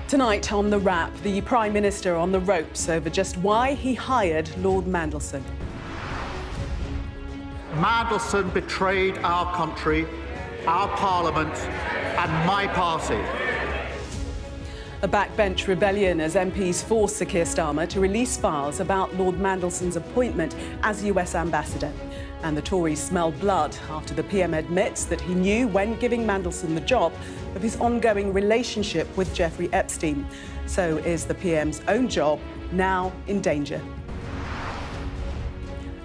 Tonight on The Wrap, the Prime Minister on the ropes over just why he hired Lord Mandelson. Mandelson betrayed our country, our Parliament and my party. A backbench rebellion as MPs force Sir Keir Starmer to release files about Lord Mandelson's appointment as US ambassador. And the Tories smell blood after the PM admits that he knew when giving Mandelson the job of his ongoing relationship with Jeffrey Epstein. So is the PM's own job now in danger?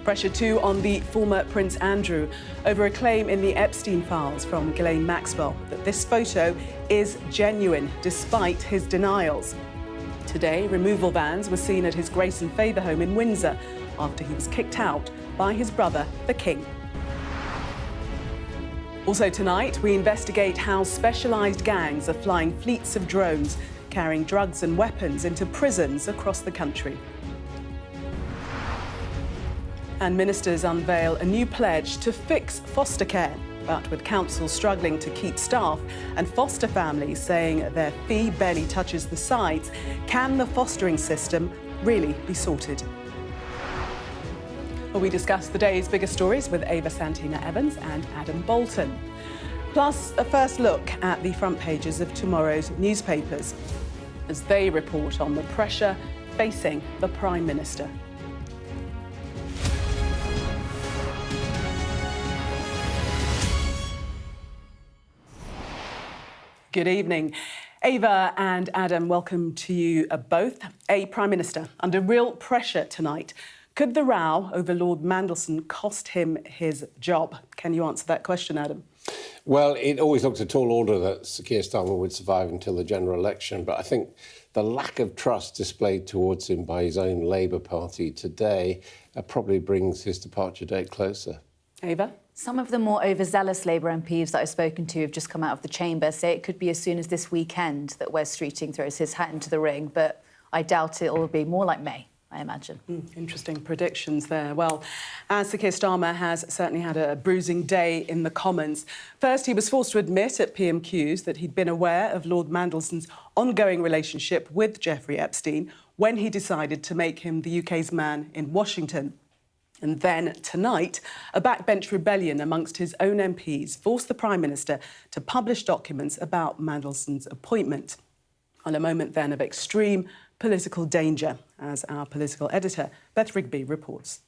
Pressure too on the former Prince Andrew over a claim in the Epstein files from Ghislaine Maxwell that this photo is genuine despite his denials. Today, removal vans were seen at his Grace and Favour home in Windsor after he was kicked out by his brother, the King. Also tonight, we investigate how specialised gangs are flying fleets of drones, carrying drugs and weapons into prisons across the country. And ministers unveil a new pledge to fix foster care. But with councils struggling to keep staff and foster families saying their fee barely touches the sides, can the fostering system really be sorted? Well, we discuss the day's biggest stories with Ava-Santina Evans and Adam Boulton. Plus, a first look at the front pages of tomorrow's newspapers as they report on the pressure facing the Prime Minister. Good evening. Ava and Adam, welcome to you both. A Prime Minister under real pressure tonight. Could the row over Lord Mandelson cost him his job? Can you answer that question, Adam? Well, it always looked a tall order that Sir Keir Starmer would survive until the general election, but I think the lack of trust displayed towards him by his own Labour Party today probably brings his departure date closer. Ava? Some of the more overzealous Labour MPs that I've spoken to have just come out of the chamber say it could be as soon as this weekend that Wes Streeting throws his hat into the ring, but I doubt it will be more like May, I imagine. Interesting predictions there. Well, as Sir Keir Starmer has certainly had a bruising day in the Commons. First, he was forced to admit at PMQs that he'd been aware of Lord Mandelson's ongoing relationship with Jeffrey Epstein when he decided to make him the UK's man in Washington. And then, tonight, a backbench rebellion amongst his own MPs forced the Prime Minister to publish documents about Mandelson's appointment. On a moment, then, of extreme political danger, as our political editor, Beth Rigby, reports.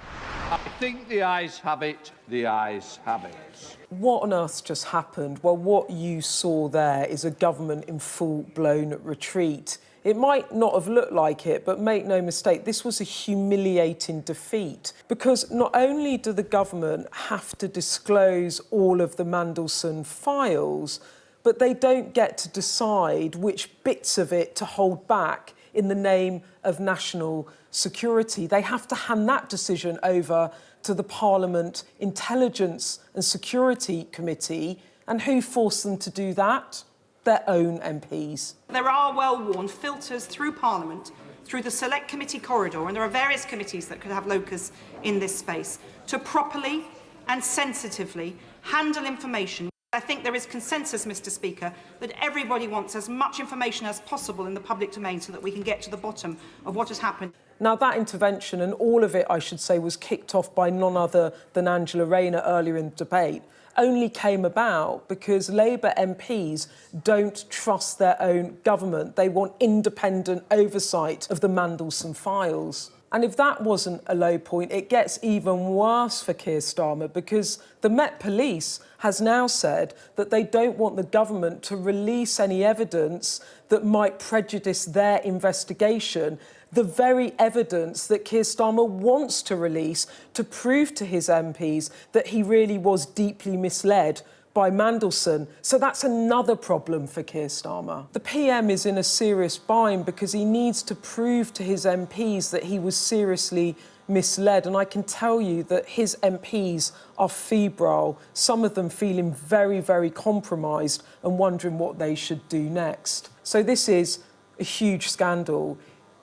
I think the ayes have it, the ayes have it. What on earth just happened? Well, what you saw there is a government in full-blown retreat. It might not have looked like it, but make no mistake, this was a humiliating defeat because not only do the government have to disclose all of the Mandelson files, but they don't get to decide which bits of it to hold back in the name of national security. They have to hand that decision over to the Parliament Intelligence and Security Committee. And who forced them to do that? Their own MPs. There are well-worn filters through Parliament, through the Select Committee corridor, and there are various committees that could have locus in this space, to properly and sensitively handle information. I think there is consensus, Mr. Speaker, that everybody wants as much information as possible in the public domain so that we can get to the bottom of what has happened. Now, that intervention, and all of it, I should say, was kicked off by none other than Angela Rayner earlier in the debate, only came about because Labour MPs don't trust their own government. They want independent oversight of the Mandelson files. And if that wasn't a low point, it gets even worse for Keir Starmer because the Met Police has now said that they don't want the government to release any evidence that might prejudice their investigation, the very evidence that Keir Starmer wants to release to prove to his MPs that he really was deeply misled by Mandelson. So that's another problem for Keir Starmer. The PM is in a serious bind because he needs to prove to his MPs that he was seriously misled. And I can tell you that his MPs are febrile, some of them feeling very, very compromised and wondering what they should do next. So this is a huge scandal.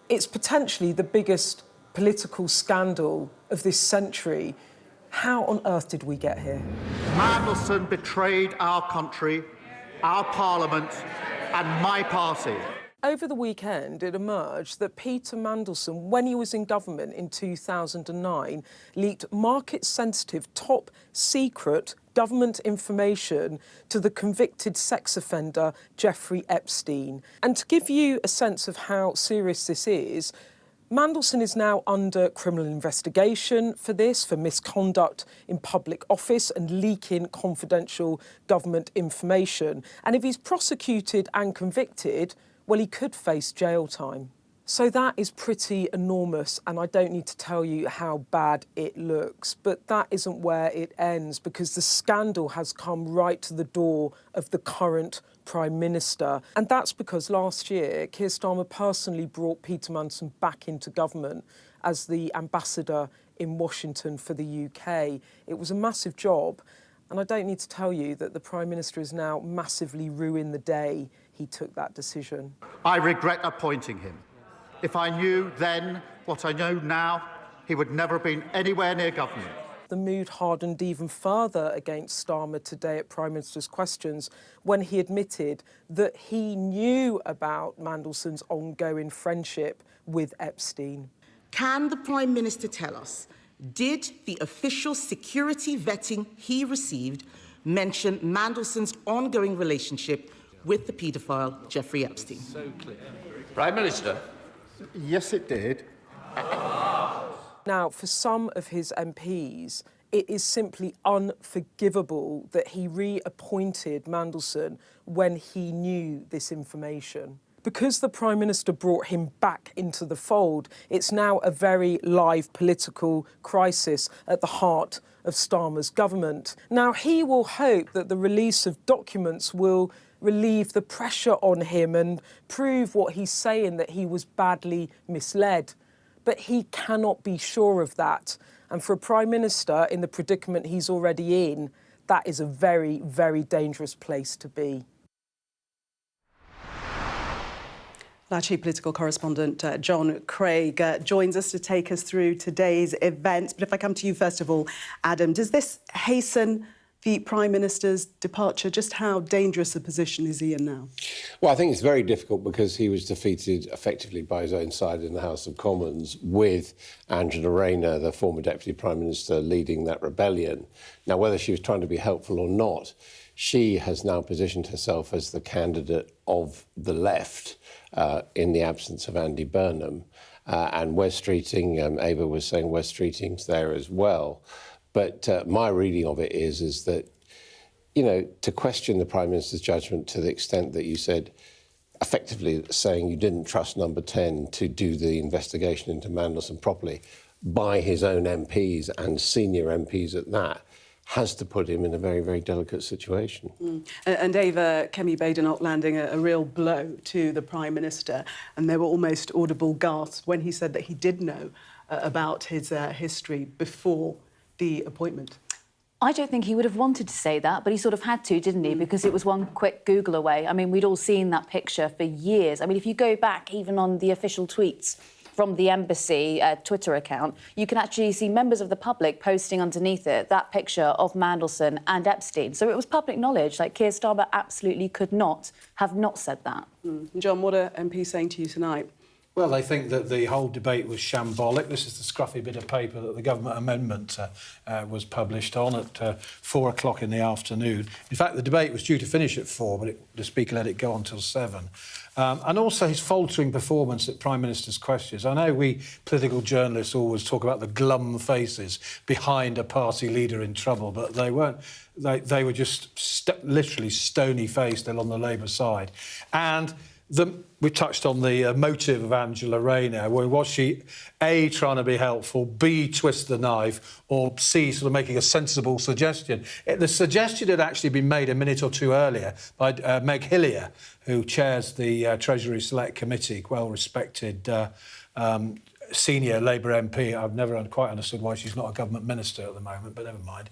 It's potentially the biggest political scandal of this century. How on earth did we get here? Mandelson betrayed our country, our Parliament and my party. Over the weekend, it emerged that Peter Mandelson, when he was in government in 2009, leaked market-sensitive, top-secret government information to the convicted sex offender Jeffrey Epstein. And to give you a sense of how serious this is, Mandelson is now under criminal investigation for this, for misconduct in public office and leaking confidential government information. And if he's prosecuted and convicted, well, he could face jail time. So that is pretty enormous, and I don't need to tell you how bad it looks. But that isn't where it ends, because the scandal has come right to the door of the current Prime Minister. And that's because last year, Keir Starmer personally brought Peter Mandelson back into government as the ambassador in Washington for the UK. It was a massive job, and I don't need to tell you that the Prime Minister has now massively ruined the day he took that decision. I regret appointing him. If I knew then what I know now, he would never have been anywhere near government. The mood hardened even further against Starmer today at Prime Minister's Questions when he admitted that he knew about Mandelson's ongoing friendship with Epstein. Can the Prime Minister tell us, did the official security vetting he received mention Mandelson's ongoing relationship with the paedophile Jeffrey Epstein? So clear. Prime Minister. Yes, it did. Now, for some of his MPs, it is simply unforgivable that he reappointed Mandelson when he knew this information. Because the Prime Minister brought him back into the fold, it's now a very live political crisis at the heart of Starmer's government. Now, he will hope that the release of documents will relieve the pressure on him and prove what he's saying, that he was badly misled. But he cannot be sure of that. And for a Prime Minister in the predicament he's already in, that is a very, very dangerous place to be. Our chief political correspondent, John Craig, joins us to take us through today's events. But if I come to you, first of all, Adam, does this hasten the Prime Minister's departure? Just how dangerous a position is he in now? Well, I think it's very difficult because he was defeated effectively by his own side in the House of Commons, with Angela Rayner, the former Deputy Prime Minister, leading that rebellion. Now, whether she was trying to be helpful or not, she has now positioned herself as the candidate of the left in the absence of Andy Burnham. And Wes Streeting, Ava was saying Wes Streeting's there as well. But my reading of it is that, you know, to question the Prime Minister's judgment to the extent that you said, effectively saying you didn't trust Number 10 to do the investigation into Mandelson properly by his own MPs and senior MPs at that, has to put him in a very, very delicate situation. And Ava, Kemi Badenoch landing a real blow to the Prime Minister, and there were almost audible gasps when he said that he did know about his history before the appointment. I don't think he would have wanted to say that, but he sort of had to, didn't he? Because it was one quick Google away. I mean, we'd all seen that picture for years. I mean, if you go back even on the official tweets from the embassy Twitter account, you can actually see members of the public posting underneath it that picture of Mandelson and Epstein. So it was public knowledge. Like, Keir Starmer absolutely could not have not said that. John, what are MPs saying to you tonight? Well, they think that the whole debate was shambolic. This is the scruffy bit of paper that the government amendment was published on at 4 o'clock in the afternoon. In fact, the debate was due to finish at 4, but the Speaker let it go on till 7. And also his faltering performance at Prime Minister's Questions. I know we political journalists always talk about the glum faces behind a party leader in trouble, but they weren't. They were just literally stony-faced on the Labour side. And we touched on the motive of Angela Rayner. Was she, A, trying to be helpful, B, twist the knife, or C, sort of making a sensible suggestion? The suggestion had actually been made a minute or two earlier by Meg Hillier, who chairs the Treasury Select Committee, well-respected senior Labour MP. I've never quite understood why she's not a government minister at the moment, but never mind.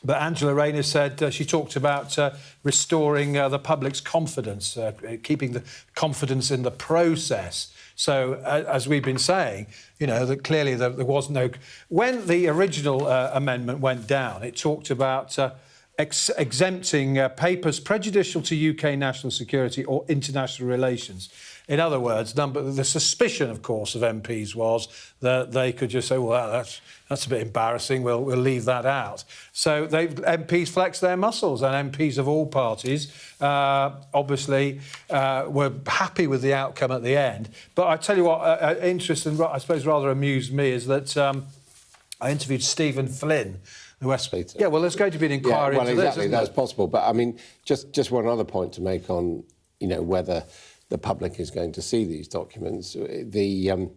But Angela Rayner said she talked about restoring the public's confidence, keeping the confidence in the process. So, as we've been saying, you know, that clearly there was no... When the original amendment went down, it talked about exempting papers prejudicial to UK national security or international relations. In other words, the suspicion, of course, of MPs was that they could just say, well, that's a bit embarrassing, we'll leave that out. So MPs flexed their muscles, and MPs of all parties obviously were happy with the outcome at the end. But I tell you what, interesting, I suppose rather amused me, is that I interviewed Stephen Flynn, the Westminster. Yeah, well, there's going to be an inquiry into this, isn't that's there? possible. But, I mean, just one other point to make on, whether the public is going to see these documents. The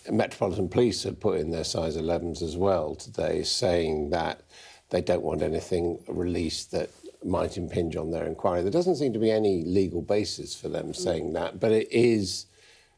Metropolitan Police have put in their size 11s as well today, saying that they don't want anything released that might impinge on their inquiry. There doesn't seem to be any legal basis for them saying that, but it is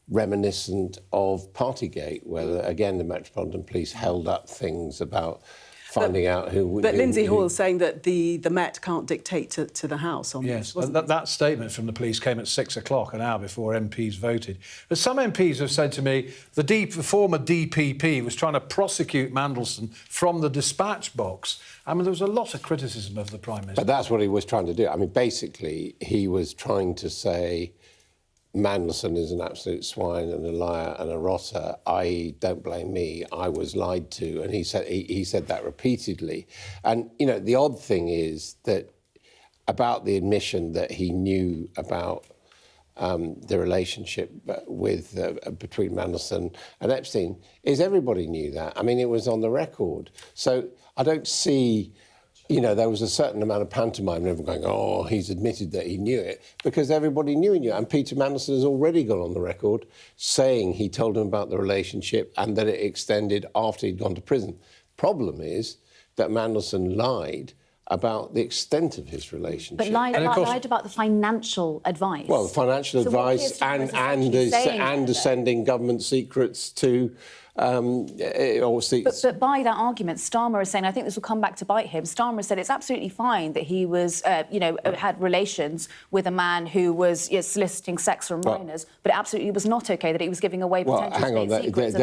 reminiscent of Partygate, where, again, the Metropolitan Police held up things about finding out who... But Lindsay Hall is saying that the Met can't dictate to the House on yes, this. That statement from the police came at 6 o'clock, an hour before MPs voted. But some MPs have said to me the former DPP was trying to prosecute Mandelson from the dispatch box. I mean, there was a lot of criticism of the Prime Minister. But that's what he was trying to do. I mean, basically, he was trying to say Mandelson is an absolute swine and a liar and a rotter, i.e., don't blame me, I was lied to. And he said that repeatedly. And, the odd thing is that about the admission that he knew about the relationship with between Mandelson and Epstein is everybody knew that. I mean, it was on the record. So I don't see... there was a certain amount of pantomime and everyone going, oh, he's admitted that he knew it, because everybody knew he knew it. And Peter Mandelson has already gone on the record saying he told him about the relationship and that it extended after he'd gone to prison. Problem is that Mandelson lied about the extent of his relationship. But lied about the financial advice. Well, the financial advice and sending government secrets to... But by that argument, Starmer is saying, I think this will come back to bite him, Starmer said it's absolutely fine that he was, had relations with a man who was soliciting sex from minors, but it absolutely was not OK that he was giving away potential state secrets.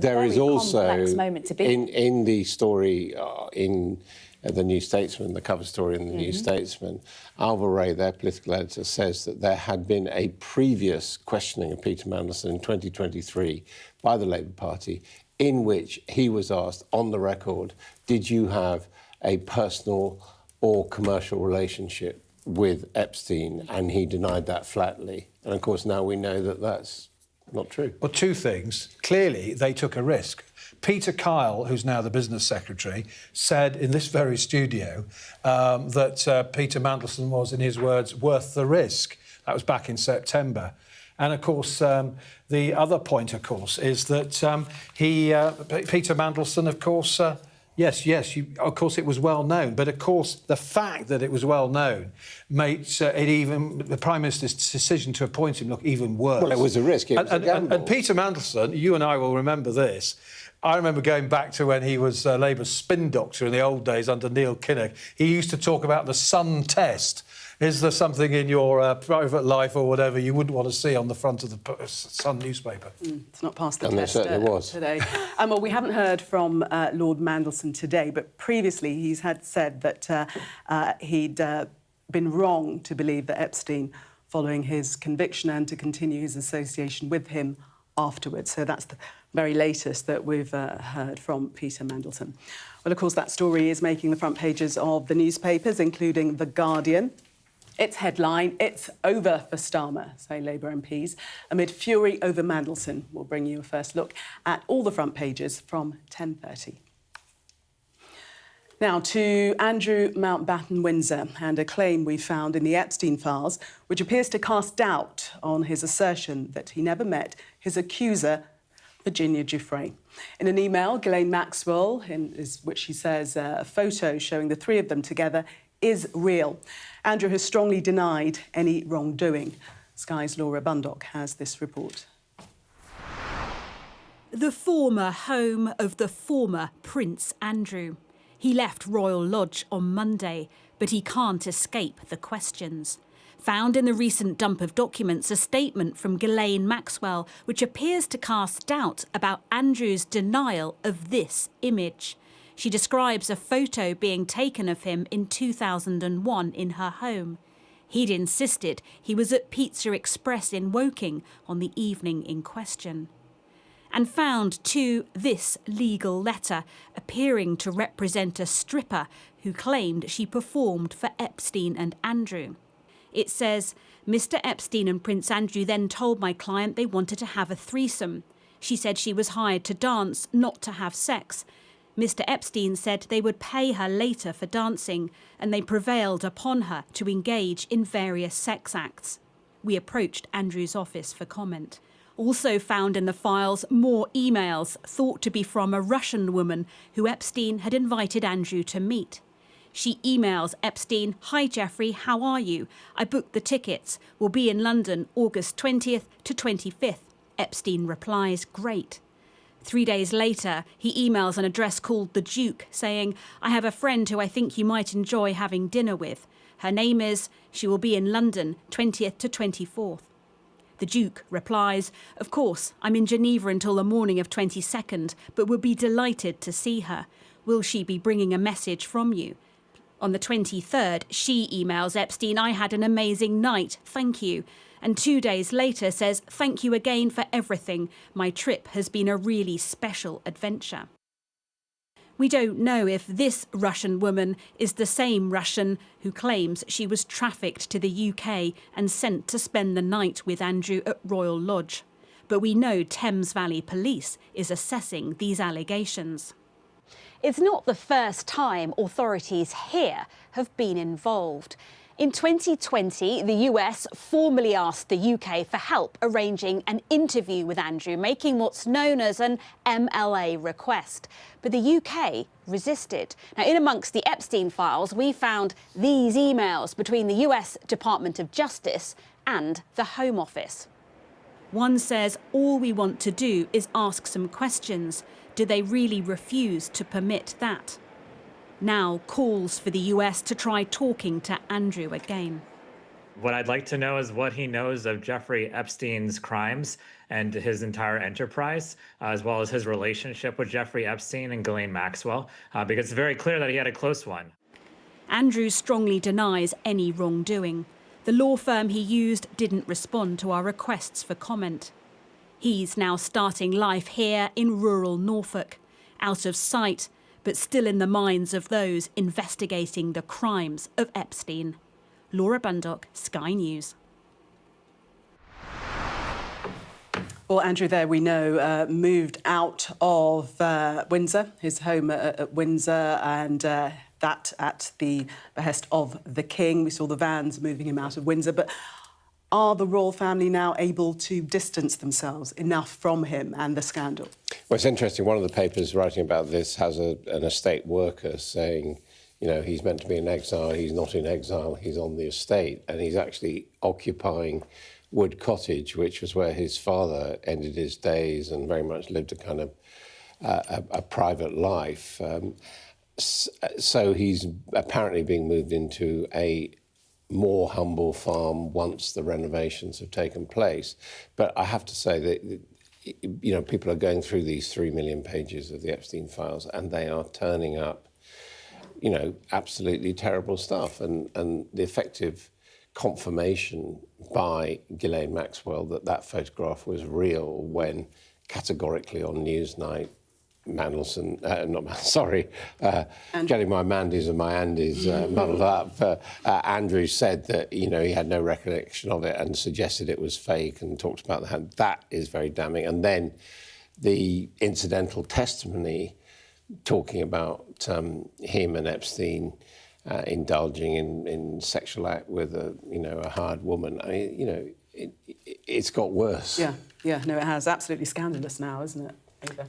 There is also, complex moment to be in the story, in the New Statesman, the cover story in the New Statesman, Alva Ray, their political editor, says that there had been a previous questioning of Peter Mandelson in 2023 by the Labour Party, in which he was asked on the record, did you have a personal or commercial relationship with Epstein? And he denied that flatly. And, of course, now we know that that's not true. Well, two things. Clearly, they took a risk. Peter Kyle, who's now the business secretary, said in this very studio that Peter Mandelson was, in his words, worth the risk. That was back in September. And, of course, the other point, of course, is that Peter Mandelson, of course... of course, it was well known. But, of course, the fact that it was well known makes the Prime Minister's decision to appoint him look even worse. Well, it was a risk. It was a gamble. And Peter Mandelson, you and I will remember this. I remember going back to when he was Labour's spin doctor in the old days under Neil Kinnock. He used to talk about the sun test. Is there something in your private life or whatever you wouldn't want to see on the front of the Sun newspaper? It's not passed the test there certainly was. Today. Well, we haven't heard from Lord Mandelson today, but previously he's had said that he'd been wrong to believe that Epstein, following his conviction, and to continue his association with him afterwards. So that's the very latest that we've heard from Peter Mandelson. Well, of course, that story is making the front pages of the newspapers, including The Guardian. Its headline, it's over for Starmer, say Labour MPs, amid fury over Mandelson. We'll bring you a first look at all the front pages from 10:30. Now to Andrew Mountbatten-Windsor and a claim we found in the Epstein files, which appears to cast doubt on his assertion that he never met his accuser, Virginia Giuffre. In an email, Ghislaine Maxwell, which she says a photo showing the three of them together is real. Andrew has strongly denied any wrongdoing. Sky's Laura Bundock has this report. The former home of the former Prince Andrew. He left Royal Lodge on Monday, but he can't escape the questions. Found in the recent dump of documents a statement from Ghislaine Maxwell, which appears to cast doubt about Andrew's denial of this image. She describes a photo being taken of him in 2001 in her home. He'd insisted he was at Pizza Express in Woking on the evening in question. And found, too, this legal letter appearing to represent a stripper who claimed she performed for Epstein and Andrew. It says, Mr. Epstein and Prince Andrew then told my client they wanted to have a threesome. She said she was hired to dance, not to have sex. Mr. Epstein said they would pay her later for dancing, and they prevailed upon her to engage in various sex acts. We approached Andrew's office for comment. Also found in the files more emails thought to be from a Russian woman who Epstein had invited Andrew to meet. She emails Epstein, "Hi Jeffrey, how are you? I booked the tickets. We'll be in London August 20th to 25th. Epstein replies, "Great." 3 days later, he emails an address called The Duke, saying, "I have a friend who I think you might enjoy having dinner with. Her name is, she will be in London 20th to 24th. The Duke replies, "Of course, I'm in Geneva until the morning of 22nd, but would be delighted to see her. Will she be bringing a message from you?" On the 23rd, she emails Epstein, "I had an amazing night, thank you." And 2 days later says, "Thank you again for everything. My trip has been a really special adventure." We don't know if this Russian woman is the same Russian who claims she was trafficked to the UK and sent to spend the night with Andrew at Royal Lodge. But we know Thames Valley Police is assessing these allegations. It's not the first time authorities here have been involved. In 2020, the US formally asked the UK for help arranging an interview with Andrew, making what's known as an MLA request. But the UK resisted. Now, in amongst the Epstein files, we found these emails between the US Department of Justice and the Home Office. One says, "All we want to do is ask some questions. Do they really refuse to permit that?" Now calls for the US to try talking to Andrew again. What I'd like to know is what he knows of Jeffrey Epstein's crimes and his entire enterprise, as well as his relationship with Jeffrey Epstein and Ghislaine Maxwell, because it's very clear that he had a close one. Andrew strongly denies any wrongdoing. The law firm he used didn't respond to our requests for comment. He's now starting life here in rural Norfolk, out of sight, but still in the minds of those investigating the crimes of Epstein. Laura Bundock, Sky News. Well, Andrew, there we know, moved out of Windsor, his home at Windsor, and that at the behest of the King. We saw the vans moving him out of Windsor. But are the royal family now able to distance themselves enough from him and the scandal? Well, it's interesting. One of the papers writing about this has an estate worker saying, you know, he's meant to be in exile. He's not in exile. He's on the estate. And he's actually occupying Wood Cottage, which was where his father ended his days and very much lived a kind of a private life. So he's apparently being moved into a more humble farm once the renovations have taken place. But I have to say that, you know, people are going through these 3 million pages of the Epstein files and they are turning up, you know, absolutely terrible stuff. And the effective confirmation by Ghislaine Maxwell that that photograph was real when categorically on Newsnight, Mandelson, getting my Mandys and my Andys muddled up. Andrew said that, you know, he had no recollection of it and suggested it was fake and talked about that. That is very damning. And then the incidental testimony talking about him and Epstein indulging in sexual act with a hard woman. I mean, you know, it's got worse. Yeah, no, it has. Absolutely scandalous now, isn't it, Ava?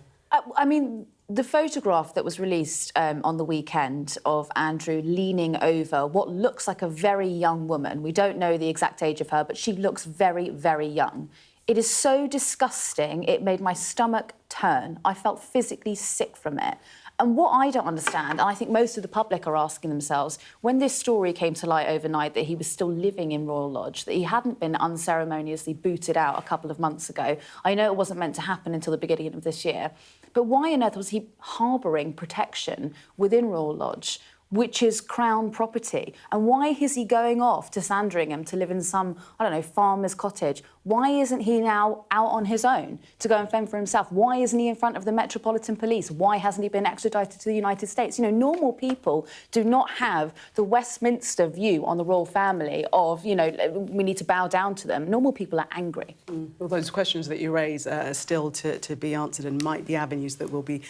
I mean, the photograph that was released on the weekend of Andrew leaning over what looks like a very young woman. We don't know the exact age of her, but she looks very, very young. It is so disgusting, it made my stomach turn. I felt physically sick from it. And what I don't understand, and I think most of the public are asking themselves, when this story came to light overnight that he was still living in Royal Lodge, that he hadn't been unceremoniously booted out a couple of months ago. I know it wasn't meant to happen until the beginning of this year, but why on earth was he harbouring protection within Royal Lodge, which is Crown property? And why is he going off to Sandringham to live in some, I don't know, farmer's cottage? Why isn't he now out on his own to go and fend for himself? Why isn't he in front of the Metropolitan Police? Why hasn't he been extradited to the United States? You know, normal people do not have the Westminster view on the royal family of, you know, we need to bow down to them. Normal people are angry. Well, those questions that you raise are still to be answered and might be avenues that will be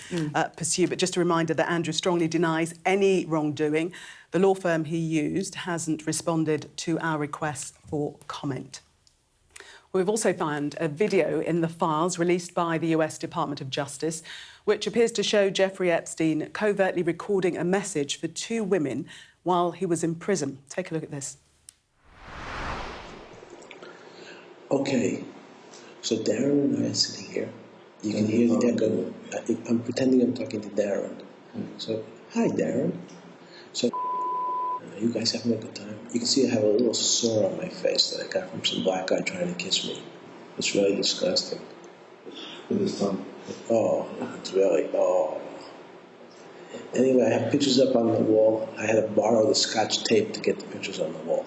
pursued. But just a reminder that Andrew strongly denies any wrongdoing. The law firm he used hasn't responded to our requests for comment. We've also found a video in the files released by the US Department of Justice, which appears to show Jeffrey Epstein covertly recording a message for 2 women while he was in prison. Take a look at this. Okay, so Darren and I are sitting here. You can hear the echo. I'm pretending I'm talking to Darren. So, hi Darren. So, you guys having a good time? You can see I have a little sore on my face that I got from some black guy trying to kiss me. It's really disgusting. With his tongue. Oh, it's really, oh. Anyway, I have pictures up on the wall. I had to borrow the Scotch tape to get the pictures on the wall.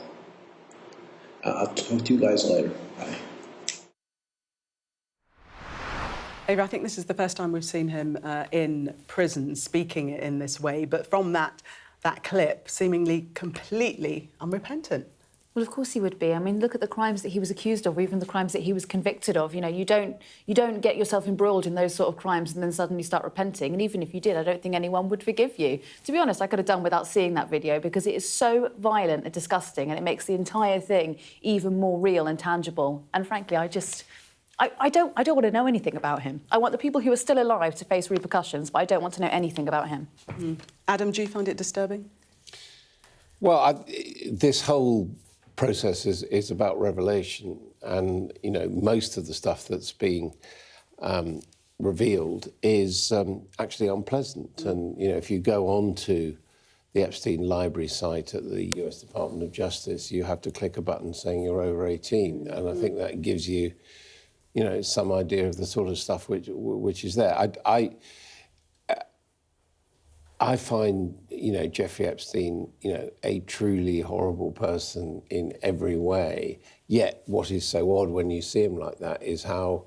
I'll talk to you guys later. Bye. Ava, I think this is the first time we've seen him in prison speaking in this way, but from that clip, seemingly completely unrepentant. Well, of course he would be. I mean, look at the crimes that he was accused of, or even the crimes that he was convicted of. You know, you don't get yourself embroiled in those sort of crimes and then suddenly start repenting. And even if you did, I don't think anyone would forgive you. To be honest, I could have done without seeing that video because it is so violent and disgusting, and it makes the entire thing even more real and tangible. And frankly, I don't want to know anything about him. I want the people who are still alive to face repercussions, but I don't want to know anything about him. Adam, do you find it disturbing? Well, this whole process is about revelation, and you know, most of the stuff that's being revealed is actually unpleasant. And you know, if you go on to the Epstein Library site at the US Department of Justice, you have to click a button saying you're over 18, and I think that gives you, you know, some idea of the sort of stuff which is there. I find, you know, Jeffrey Epstein, you know, a truly horrible person in every way. Yet what is so odd when you see him like that is how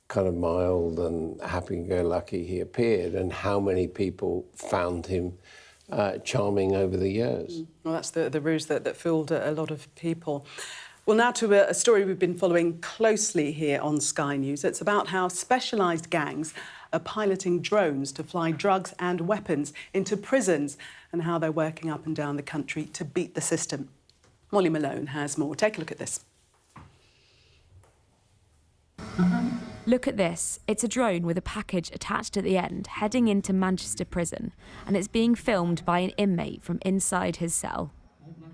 kind of mild and happy-go-lucky he appeared, and how many people found him charming over the years. Well, that's the ruse that fooled a lot of people. Well, now to a story we've been following closely here on Sky News. It's about how specialised gangs are piloting drones to fly drugs and weapons into prisons, and how they're working up and down the country to beat the system. Molly Malone has more. Take a look at this. Look at this. It's a drone with a package attached at the end, heading into Manchester prison, and it's being filmed by an inmate from inside his cell.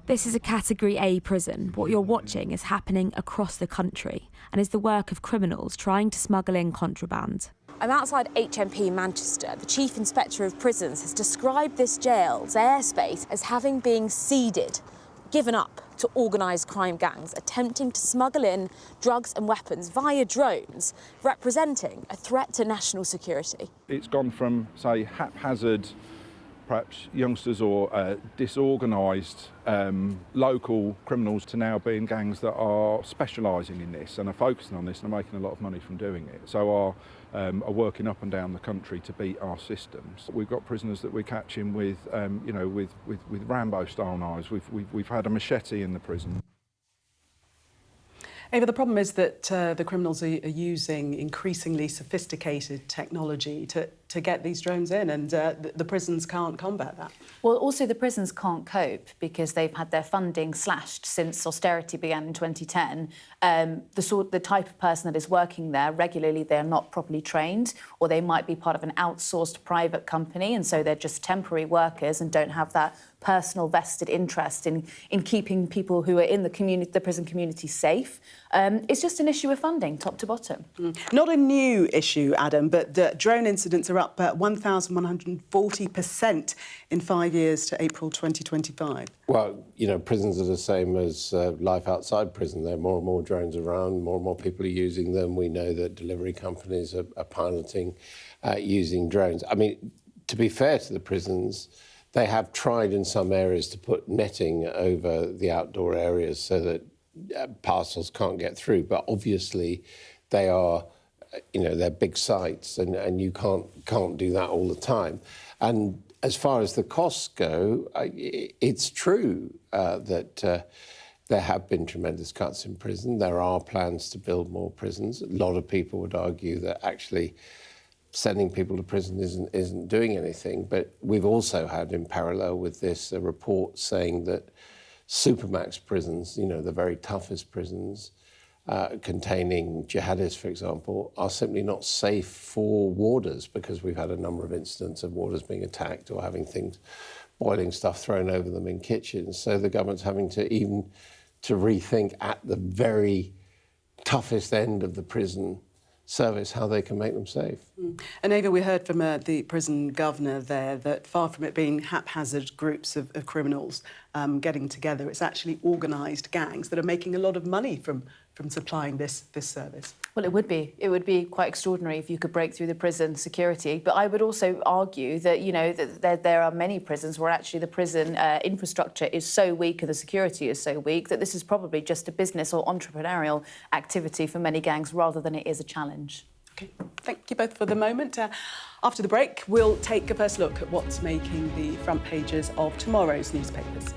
This is a Category A prison. What you're watching is happening across the country and is the work of criminals trying to smuggle in contraband. I'm outside HMP Manchester. The Chief Inspector of Prisons has described this jail's airspace as having been ceded, given up to organised crime gangs attempting to smuggle in drugs and weapons via drones, representing a threat to national security. It's gone from, say, haphazard, perhaps youngsters or disorganised local criminals to now being gangs that are specialising in this and are focusing on this and are making a lot of money from doing it. So are working up and down the country to beat our systems. We've got prisoners that we're catching with, you know, with Rambo-style knives. We've had a machete in the prison. Ava, the problem is that the criminals are using increasingly sophisticated technology to get these drones in, and the prisons can't combat that. Well, also the prisons can't cope because they've had their funding slashed since austerity began in 2010. The type of person that is working there, regularly they're not properly trained, or they might be part of an outsourced private company, and so they're just temporary workers and don't have that personal vested interest in keeping people who are in the prison community safe. It's just an issue of funding, top to bottom. Not a new issue, Adam, but drone incidents are up 1,140% in 5 years to April 2025. Well, you know, prisons are the same as life outside prison. There are more and more drones around, more and more people are using them. We know that delivery companies are piloting using drones. I mean, to be fair to the prisons, they have tried in some areas to put netting over the outdoor areas so that parcels can't get through. But obviously, they are, you know, they're big sites, and you can't do that all the time. And as far as the costs go, it's true that there have been tremendous cuts in prison. There are plans to build more prisons. A lot of people would argue that actually sending people to prison isn't doing anything. But we've also had, in parallel with this, a report saying that supermax prisons, you know, the very toughest prisons, containing jihadists, for example, are simply not safe for warders, because we've had a number of incidents of warders being attacked or having things, boiling stuff thrown over them in kitchens. So the government's having to rethink at the very toughest end of the prison service how they can make them safe. And Ava, we heard from the prison governor there that far from it being haphazard groups of criminals getting together, it's actually organised gangs that are making a lot of money from supplying this service. Well, it would be. It would be quite extraordinary if you could break through the prison security. But I would also argue that, you know, that there are many prisons where actually the prison infrastructure is so weak and the security is so weak that this is probably just a business or entrepreneurial activity for many gangs rather than it is a challenge. OK, thank you both for the moment. After the break, we'll take a first look at what's making the front pages of tomorrow's newspapers.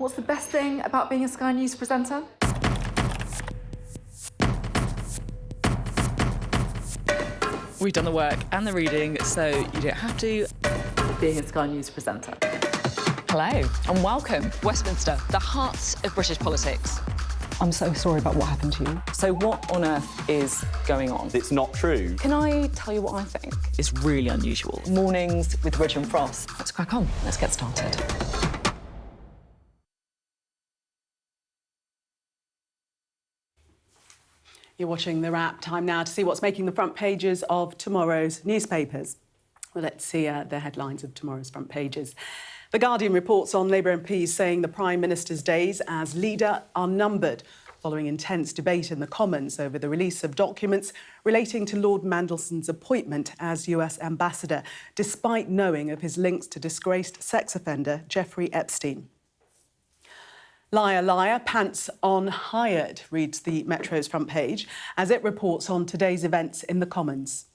What's the best thing about being a Sky News presenter? We've done the work and the reading, so you don't have to. Being a Sky News presenter. Hello and welcome. Westminster, the heart of British politics. I'm so sorry about what happened to you. So what on earth is going on? It's not true. Can I tell you what I think? It's really unusual. Mornings with Ridge and Frost. Let's crack on. Let's get started. You're watching The Wrap. Time now to see what's making the front pages of tomorrow's newspapers. Well, let's see the headlines of tomorrow's front pages. The Guardian reports on Labour MPs saying the Prime Minister's days as leader are numbered, following intense debate in the Commons over the release of documents relating to Lord Mandelson's appointment as US ambassador, despite knowing of his links to disgraced sex offender Jeffrey Epstein. Liar, liar, pants on hired, reads the Metro's front page, as it reports on today's events in the Commons.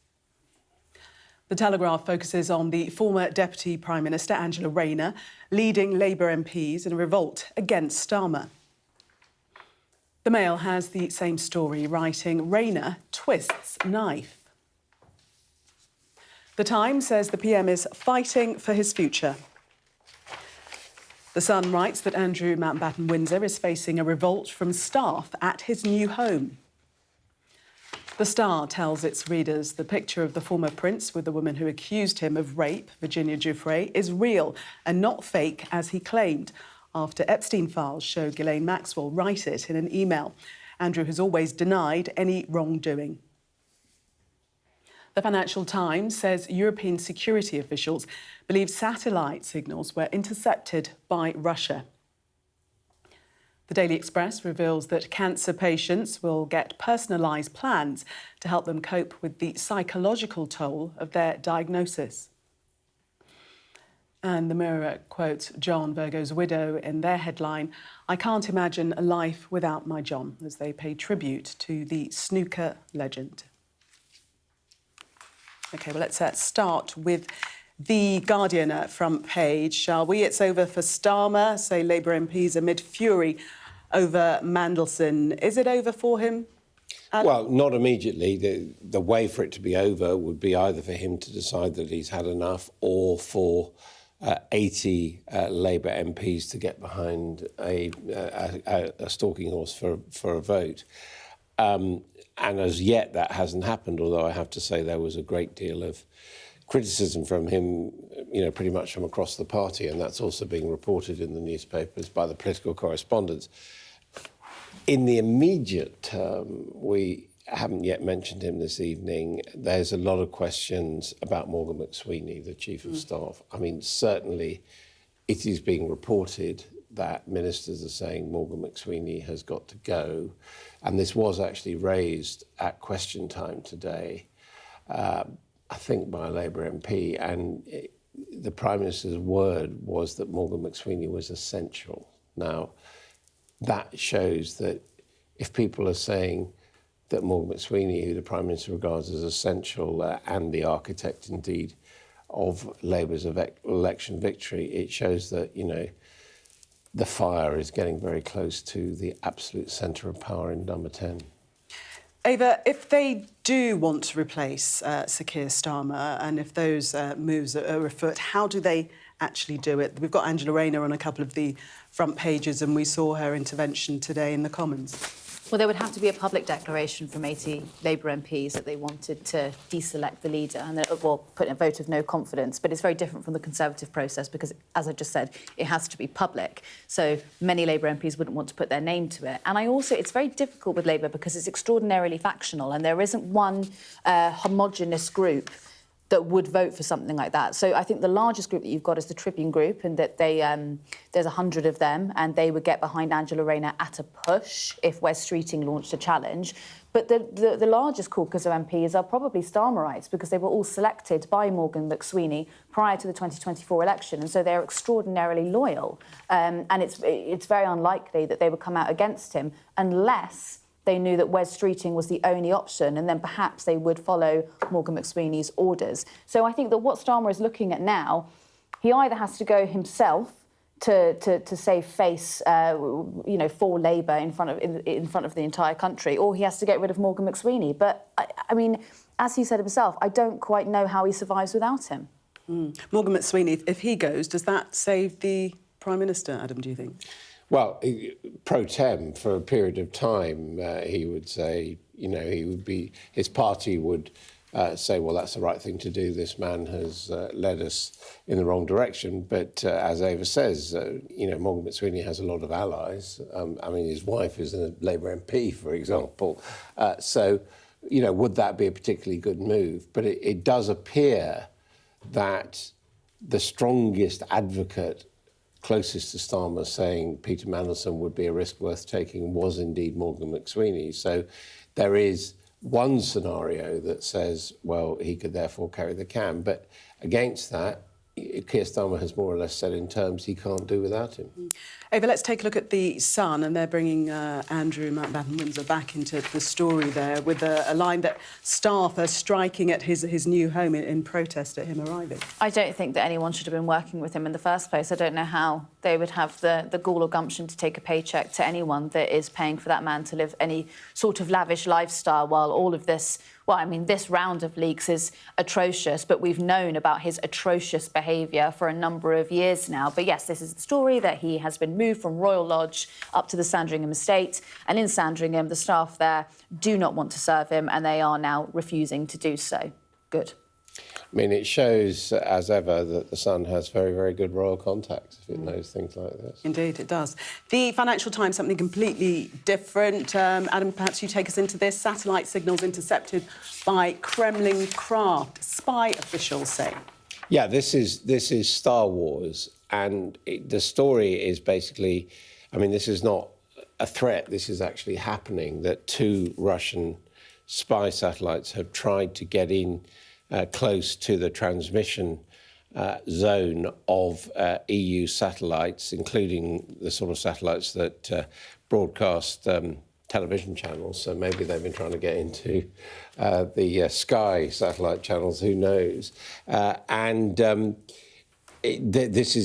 The Telegraph focuses on the former Deputy Prime Minister, Angela Rayner, leading Labour MPs in a revolt against Starmer. The Mail has the same story, writing, Rayner twists knife. The Times says the PM is fighting for his future. The Sun writes that Andrew Mountbatten Windsor is facing a revolt from staff at his new home. The Star tells its readers the picture of the former prince with the woman who accused him of rape, Virginia Giuffre, is real and not fake, as he claimed, after Epstein files show Ghislaine Maxwell write it in an email. Andrew has always denied any wrongdoing. The Financial Times says European security officials believe satellite signals were intercepted by Russia. The Daily Express reveals that cancer patients will get personalised plans to help them cope with the psychological toll of their diagnosis. And the Mirror quotes John Virgo's widow in their headline, "I can't imagine a life without my John," as they pay tribute to the snooker legend. OK, well, let's start with the Guardian front page, shall we? It's over for Starmer, say Labour MPs amid fury over Mandelson. Is it over for him? Well, not immediately. The way for it to be over would be either for him to decide that he's had enough, or for 80 Labour MPs to get behind a stalking horse for a vote. And as yet, that hasn't happened, although I have to say there was a great deal of criticism from him, pretty much from across the party, and that's also being reported in the newspapers by the political correspondents. In the immediate term, we haven't yet mentioned him this evening. There's a lot of questions about Morgan McSweeney, the Chief of Staff. I mean, certainly it is being reported that ministers are saying Morgan McSweeney has got to go. And this was actually raised at question time today, I think by a Labour MP. And the Prime Minister's word was that Morgan McSweeney was essential. Now, that shows that if people are saying that Morgan McSweeney, who the Prime Minister regards as essential and the architect, indeed, of Labour's election victory, it shows that, the fire is getting very close to the absolute centre of power in number 10. Ava, if they do want to replace Sir Keir Starmer, and if those moves are afoot, how do they actually do it? We've got Angela Rayner on a couple of the front pages, and we saw her intervention today in the Commons. Well, there would have to be a public declaration from 80 Labour MPs that they wanted to deselect the leader and, put in a vote of no confidence. But it's very different from the Conservative process because, as I just said, it has to be public. So many Labour MPs wouldn't want to put their name to it. And it's very difficult with Labour because it's extraordinarily factional and there isn't one homogenous group that would vote for something like that. So I think the largest group that you've got is the Tribune Group, and that there's 100 of them, and they would get behind Angela Rayner at a push if Wes Streeting launched a challenge. But the largest caucus of MPs are probably Starmerites because they were all selected by Morgan McSweeney prior to the 2024 election, and so they're extraordinarily loyal. And it's very unlikely that they would come out against him unless they knew that Wes Streeting was the only option, and then perhaps they would follow Morgan McSweeney's orders. So I think that what Starmer is looking at now, he either has to go himself to save face, you know, for Labour in front of the entire country, or he has to get rid of Morgan McSweeney. But I mean, as he said himself, I don't quite know how he survives without him. Morgan McSweeney, if he goes, does that save the Prime Minister, Adam, do you think? Well, pro tem, for a period of time, he would say, you know, his party would say, well, that's the right thing to do. This man has led us in the wrong direction. But as Ava says, you know, Morgan McSweeney has a lot of allies. I mean, his wife is a Labour MP, for example. So, you know, would that be a particularly good move? But it does appear that the strongest advocate closest to Starmer saying Peter Mandelson would be a risk worth taking was indeed Morgan McSweeney. So there is one scenario that says, well, he could therefore carry the can. But against that, Keir Starmer has more or less said in terms he can't do without him. Ava, let's take a look at the Sun, and they're bringing Andrew Mountbatten-Windsor back into the story there with a line that staff are striking at his new home in protest at him arriving. I don't think that anyone should have been working with him in the first place. I don't know how they would have the gall or gumption to take a paycheck to anyone that is paying for that man to live any sort of lavish lifestyle while all of this... Well, I mean, this round of leaks is atrocious, but we've known about his atrocious behaviour for a number of years now. But yes, this is the story that he has been moved from Royal Lodge up to the Sandringham estate. And in Sandringham, the staff there do not want to serve him, and they are now refusing to do so. Good. I mean, it shows, as ever, that the Sun has very, very good royal contacts, if it knows things like this. Indeed, it does. The Financial Times, something completely different. Adam, perhaps you take us into this. Satellite signals intercepted by Kremlin craft, spy officials say. Yeah, this is Star Wars, and the story is basically, I mean, this is not a threat, this is actually happening, that 2 Russian spy satellites have tried to get in close to the transmission zone of EU satellites, including the sort of satellites that broadcast television channels. So maybe they've been trying to get into the Sky satellite channels, who knows? This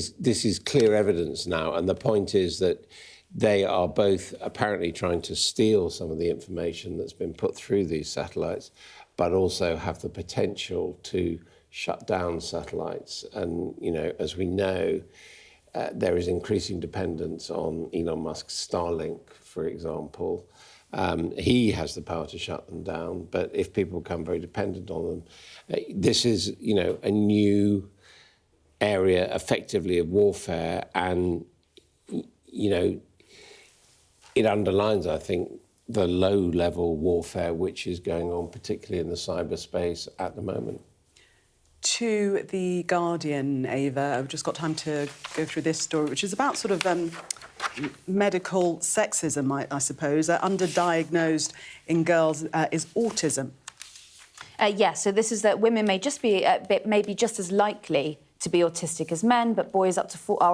is clear evidence now, and the point is that they are both apparently trying to steal some of the information that's been put through these satellites, but also have the potential to shut down satellites. And, you know, as we know, there is increasing dependence on Elon Musk's Starlink, for example. He has the power to shut them down, but if people become very dependent on them, this is, you know, a new area, effectively, of warfare, and, you know, it underlines, I think, the low-level warfare which is going on, particularly in the cyberspace at the moment. To The Guardian, Ava, I've just got time to go through this story, which is about sort of medical sexism, I suppose. Underdiagnosed in girls is autism. Yes, so this is that women may just be maybe just as likely to be autistic as men, but boys are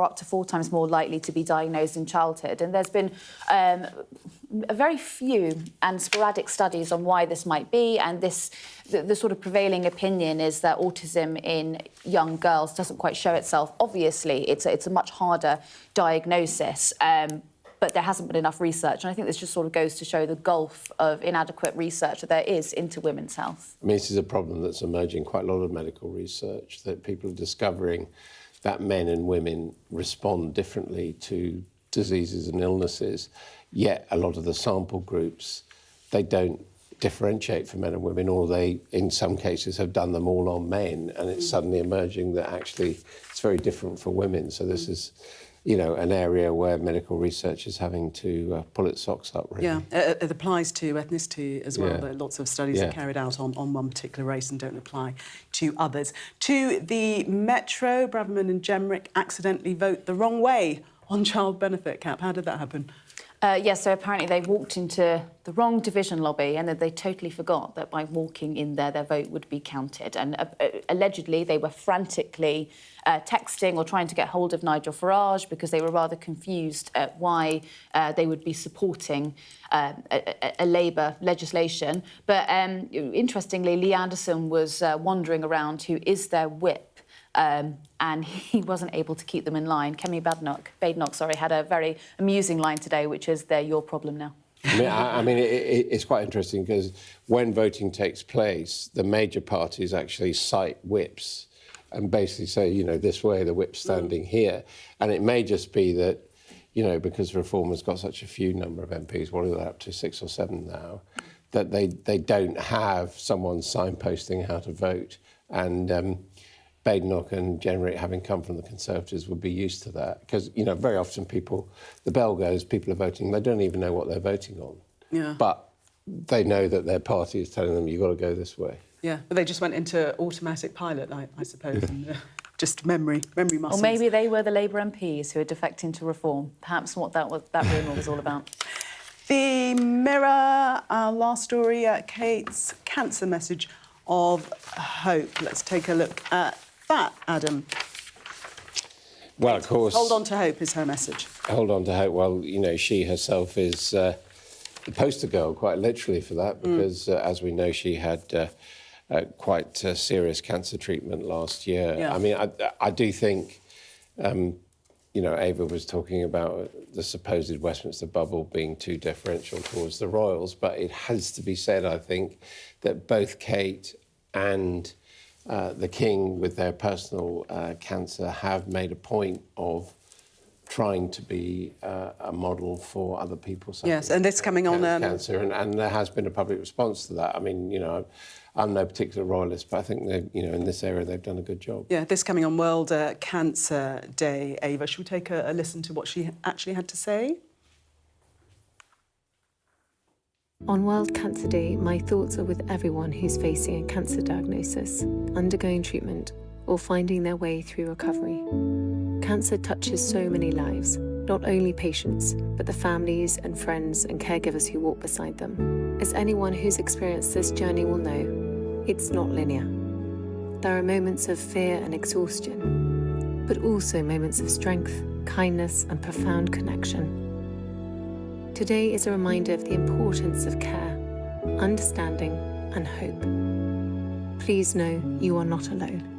up to 4 times more likely to be diagnosed in childhood. And there's been a very few and sporadic studies on why this might be, and the sort of prevailing opinion is that autism in young girls doesn't quite show itself. Obviously, it's a much harder diagnosis, but there hasn't been enough research. And I think this just sort of goes to show the gulf of inadequate research that there is into women's health. I mean, this is a problem that's emerging quite a lot of medical research, that people are discovering that men and women respond differently to diseases and illnesses, yet a lot of the sample groups, they don't differentiate for men and women, or they, in some cases, have done them all on men, and it's suddenly emerging that actually it's very different for women. So this is, you know, an area where medical research is having to pull its socks up, really. Yeah, it applies to ethnicity as well. Yeah. There are lots of studies are carried out on one particular race and don't apply to others. To the Metro, Braverman and Jenrick accidentally vote the wrong way on child benefit cap. How did that happen? Yes, so apparently they walked into the wrong division lobby, and then they totally forgot that by walking in there, their vote would be counted. And allegedly, they were frantically texting or trying to get hold of Nigel Farage because they were rather confused at why they would be supporting a Labour legislation. But interestingly, Lee Anderson was wandering around, who is their whip, and he wasn't able to keep them in line. Kemi Badenoch, had a very amusing line today, which is, "They're your problem now." I mean, it's quite interesting because when voting takes place, the major parties actually cite whips and basically say, you know, this way, the whip's standing here. And it may just be that, you know, because Reform has got such a few number of MPs, what are they up to, 6 or 7 now, that they don't have someone signposting how to vote. And Badenoch and Jenrick, having come from the Conservatives, would be used to that. Because, you know, very often the bell goes, people are voting, they don't even know what they're voting on. Yeah. But they know that their party is telling them, you've got to go this way. Yeah, but they just went into automatic pilot, I suppose, and just memory muscles. Or maybe they were the Labour MPs who are defecting to Reform. Perhaps what that rumour was all about. The Mirror, our last story, Kate's cancer message of hope. Let's take a look at that, Adam. Well, of course... Hold on to hope is her message. Hold on to hope. Well, you know, she herself is the poster girl, quite literally, for that, because, as we know, she had quite serious cancer treatment last year. Yeah. I mean, I do think, you know, Ava was talking about the supposed Westminster bubble being too deferential towards the royals, but it has to be said, I think, that both Kate and the King, with their personal cancer, have made a point of trying to be a model for other people. Yes, and this coming on... cancer, and there has been a public response to that. I mean, you know, I'm no particular royalist, but I think, you know, in this area they've done a good job. Yeah, this coming on World Cancer Day, Ava. Should we take a listen to what she actually had to say? On World Cancer Day, my thoughts are with everyone who's facing a cancer diagnosis, undergoing treatment, or finding their way through recovery. Cancer touches so many lives, not only patients, but the families and friends and caregivers who walk beside them. As anyone who's experienced this journey will know, it's not linear. There are moments of fear and exhaustion, but also moments of strength, kindness, and profound connection. Today is a reminder of the importance of care, understanding, and hope. Please know you are not alone.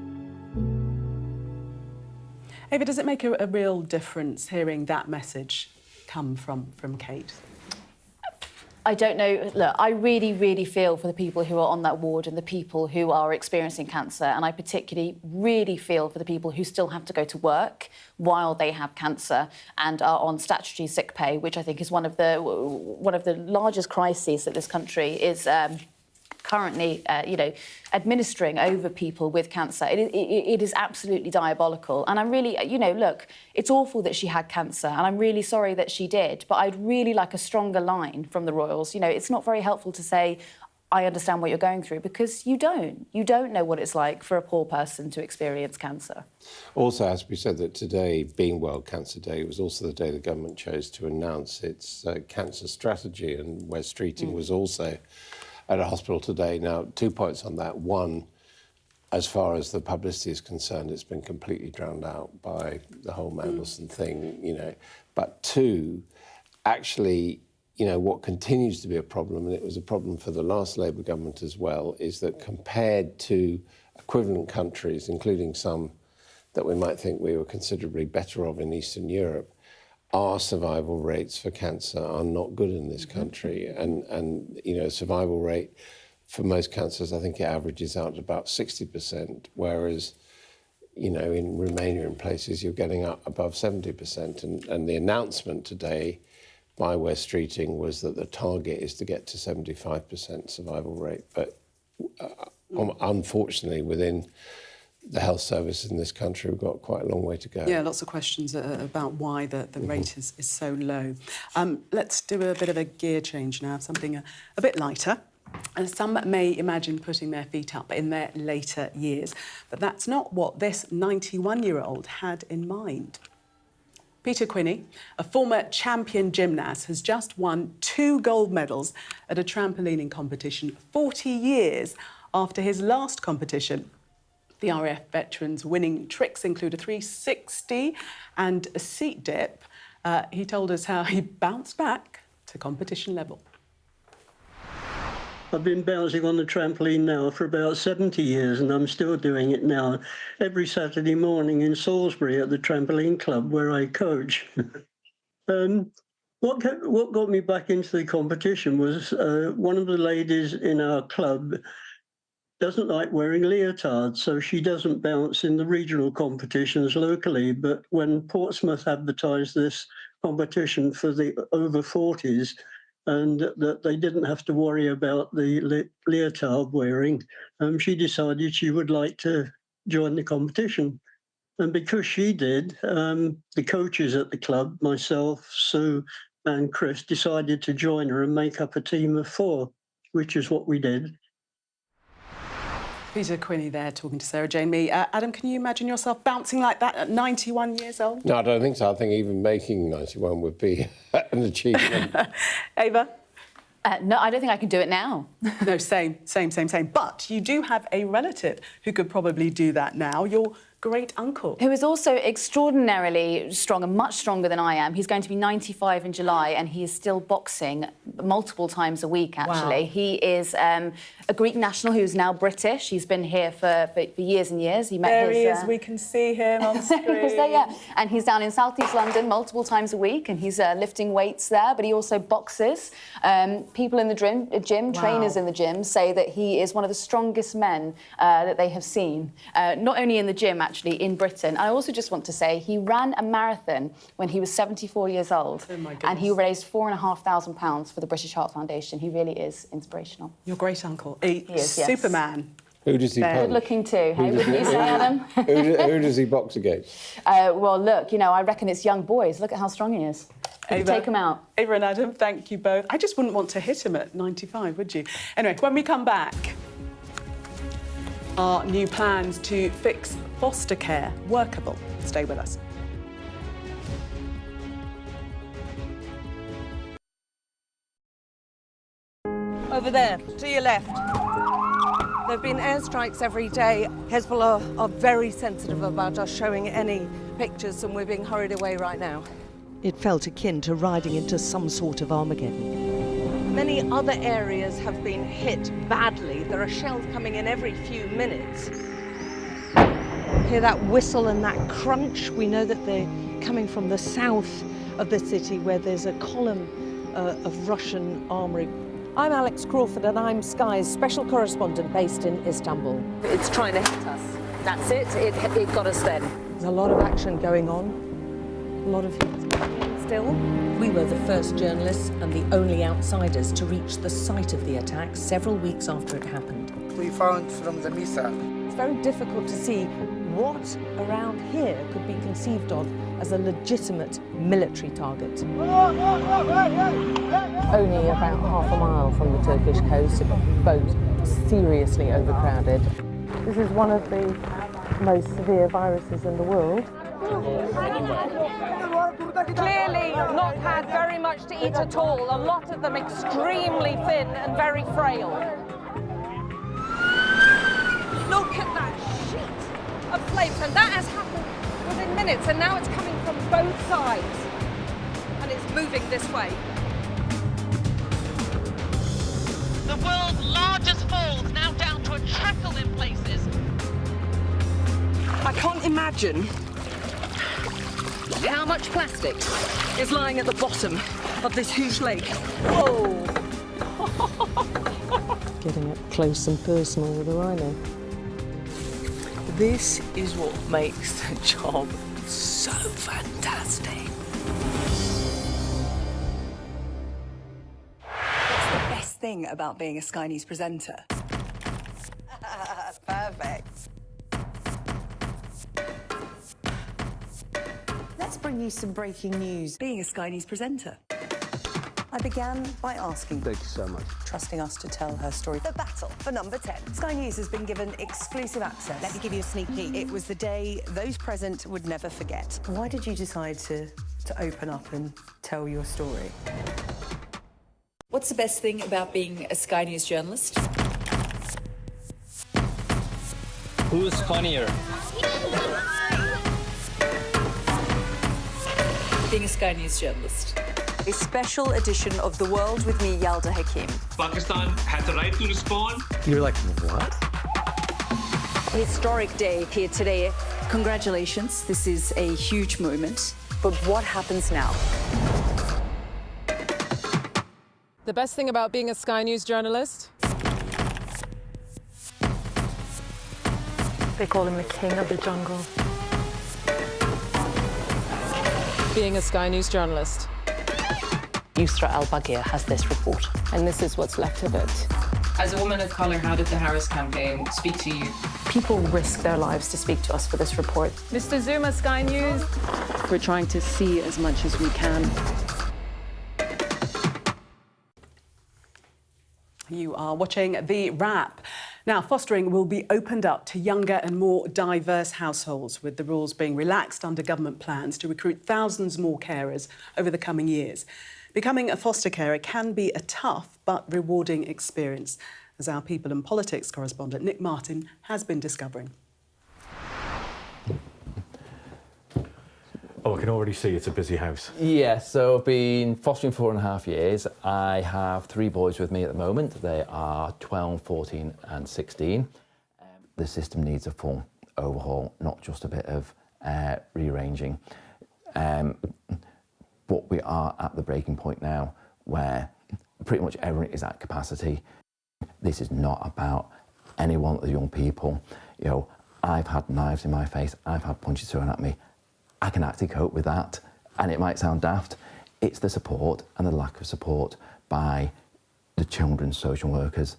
Ava, does it make a real difference hearing that message come from Kate? I don't know. Look, I really, really feel for the people who are on that ward and the people who are experiencing cancer, and I particularly really feel for the people who still have to go to work while they have cancer and are on statutory sick pay, which I think is one of the largest crises that this country is currently, you know, administering over people with cancer. It is absolutely diabolical. And I'm really, you know, look, it's awful that she had cancer, and I'm really sorry that she did, but I'd really like a stronger line from the royals. You know, it's not very helpful to say, I understand what you're going through, because you don't. You don't know what it's like for a poor person to experience cancer. Also, as we said, that today, being World Cancer Day, was also the day the government chose to announce its cancer strategy, and West Streeting was also at a hospital today. Now, 2 points on that. One, as far as the publicity is concerned, it's been completely drowned out by the whole Mandelson thing, you know. But 2, actually, you know, what continues to be a problem, and it was a problem for the last Labour government as well, is that compared to equivalent countries, including some that we might think we were considerably better off in Eastern Europe, our survival rates for cancer are not good in this country. And you know, survival rate for most cancers, I think it averages out at about 60%, whereas, you know, in Romania and places, you're getting up above 70%. And the announcement today by West Streeting was that the target is to get to 75% survival rate. But unfortunately, within the health service in this country, we've got quite a long way to go. Yeah, lots of questions about why the rate is so low. Let's do a bit of a gear change now, something a bit lighter. Some may imagine putting their feet up in their later years, but that's not what this 91-year-old had in mind. Peter Quinney, a former champion gymnast, has just won 2 gold medals at a trampolining competition 40 years after his last competition. The RAF veteran's winning tricks include a 360 and a seat dip. He told us how he bounced back to competition level. I've been bouncing on the trampoline now for about 70 years, and I'm still doing it now every Saturday morning in Salisbury at the trampoline club where I coach. What got me back into the competition was one of the ladies in our club doesn't like wearing leotards, so she doesn't bounce in the regional competitions locally. But when Portsmouth advertised this competition for the over 40s, and that they didn't have to worry about the leotard wearing, she decided she would like to join the competition. And because she did, the coaches at the club, myself, Sue and Chris, decided to join her and make up a team of 4, which is what we did. Peter Quinney there talking to Sarah Jane Mee. Adam, can you imagine yourself bouncing like that at 91 years old? No, I don't think so. I think even making 91 would be an achievement. Ava? No, I don't think I can do it now. No, same. But you do have a relative who could probably do that now. Your great uncle. Who is also extraordinarily strong and much stronger than I am. He's going to be 95 in July and he is still boxing multiple times a week, actually. Wow. He is a Greek national who's now British. He's been here for years and years. He met there he is. We can see him on screen. He's there, yeah. And he's down in South East London multiple times a week and he's lifting weights there, but he also boxes. People in the gym, wow. Trainers in the gym, say that he is one of the strongest men that they have seen. Not only in the gym, actually, in Britain. I also just want to say he ran a marathon when he was 74 years old. Oh my goodness. And he raised £4,500 for the British Heart Foundation. He really is inspirational. Your great uncle. He is, yes. Superman. Who does he punch? Good looking too, hey? Wouldn't you say, Adam? Who does he box against? Well, look, you know, I reckon it's young boys. Look at how strong he is. Ava, take him out. Ava and Adam, thank you both. I just wouldn't want to hit him at 95, would you? Anyway, when we come back, our new plans to fix foster care workable. Stay with us. Over there, to your left. There have been airstrikes every day. Hezbollah are very sensitive about us showing any pictures and we're being hurried away right now. It felt akin to riding into some sort of Armageddon. Many other areas have been hit badly. There are shells coming in every few minutes. Hear that whistle and that crunch? We know that they're coming from the south of the city where there's a column of Russian armoury. I'm Alex Crawford and I'm Sky's special correspondent based in Istanbul. It's trying to hit us. That's it. It got us then. There's a lot of action going on. A lot of heat. Still. We were the first journalists and the only outsiders to reach the site of the attack several weeks after it happened. We found from the missile. It's very difficult to see what around here could be conceived of as a legitimate military target. Only about half a mile from the Turkish coast, a boat seriously overcrowded. This is one of the most severe viruses in the world. Clearly not had very much to eat at all. A lot of them extremely thin and very frail. Look at that sheet of flames, and that has happened within minutes, and now it's coming from both sides, and it's moving this way. The world's largest falls now down to a trickle in places. I can't imagine how much plastic is lying at the bottom of this huge lake. Oh! Getting up close and personal with a rhino. This is what makes the job so fantastic. What's the best thing about being a Sky News presenter? Perfect. Let's bring you some breaking news. Being a Sky News presenter. I began by asking... Thank you so much. ...trusting us to tell her story. The battle for number 10. Sky News has been given exclusive access. Let me give you a sneak peek. It was the day those present would never forget. Why did you decide to open up and tell your story? What's the best thing about being a Sky News journalist? Who's funnier? Being a Sky News journalist. A special edition of The World with me, Yalda Hakim. Pakistan has the right to respond. You're like, what? A historic day here today. Congratulations, this is a huge moment. But what happens now? The best thing about being a Sky News journalist? They call him the king of the jungle. Being a Sky News journalist. Yusra Al-Baghir has this report. And this is what's left of it. As a woman of colour, how did the Harris campaign speak to you? People risk their lives to speak to us for this report. Mr. Zuma, Sky News. We're trying to see as much as we can. You are watching The Wrap. Now, fostering will be opened up to younger and more diverse households, with the rules being relaxed under government plans to recruit thousands more carers over the coming years. Becoming a foster carer can be a tough but rewarding experience, as our People and Politics correspondent Nick Martin has been discovering. Oh, I can already see it's a busy house. Yeah, so I've been fostering 4.5 years. I have 3 boys with me at the moment. They are 12, 14 and 16. The system needs a full overhaul, not just a bit of rearranging. But we are at the breaking point now where pretty much everyone is at capacity. This is not about any one of the young people. You know, I've had knives in my face, I've had punches thrown at me. I can actually cope with that, and it might sound daft. It's the support and the lack of support by the children's social workers.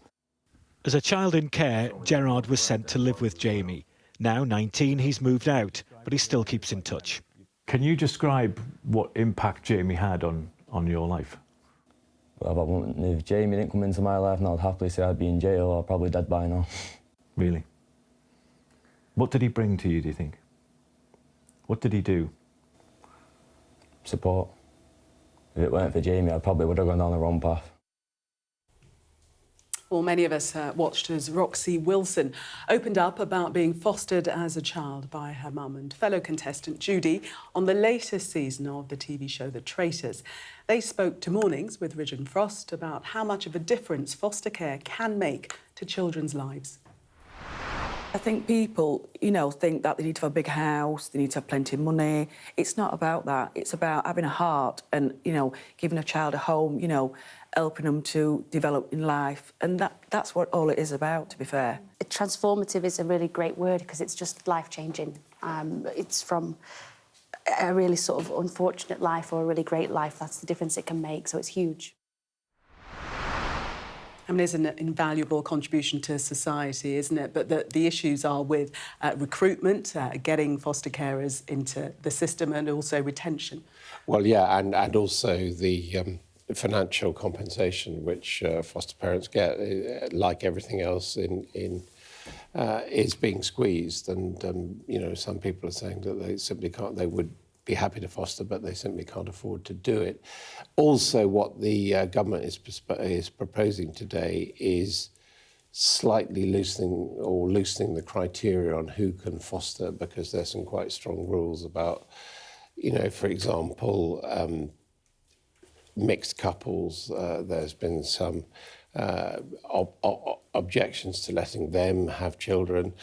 As a child in care, Gerard was sent to live with Jamie. Now 19, he's moved out, but he still keeps in touch. Can you describe what impact Jamie had on your life? Well, if Jamie didn't come into my life, and I'd happily say I'd be in jail or probably dead by now. Really? What did he bring to you, do you think? What did he do? Support. If it weren't for Jamie, I probably would have gone down the wrong path. Well, many of us watched as Roxy Wilson opened up about being fostered as a child by her mum and fellow contestant Judy on the latest season of the TV show The Traitors. They spoke to Mornings with Richard Frost about how much of a difference foster care can make to children's lives. I think people, think that they need to have a big house, they need to have plenty of money. It's not about that. It's about having a heart and, giving a child a home, helping them to develop in life. And that's what all it is about, to be fair. Transformative is a really great word because it's just life-changing. It's from a really sort of unfortunate life or a really great life. That's the difference it can make, so it's huge. I mean, it's an invaluable contribution to society, isn't it? But the issues are with recruitment, getting foster carers into the system and also retention. Well, yeah, and also the financial compensation which foster parents get, like everything else is being squeezed. And, some people are saying that they simply can't, they would be happy to foster, but they simply can't afford to do it. Also, what the government is proposing today is slightly loosening the criteria on who can foster, because there's some quite strong rules about, for example, mixed couples. There's been some objections to letting them have children.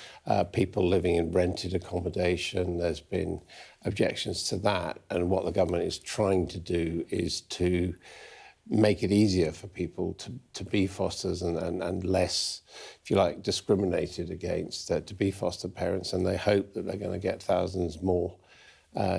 People living in rented accommodation, there's been objections to that. And what the government is trying to do is to make it easier for people to be fosters and less, if you like, discriminated against to be foster parents. And they hope that they're going to get thousands more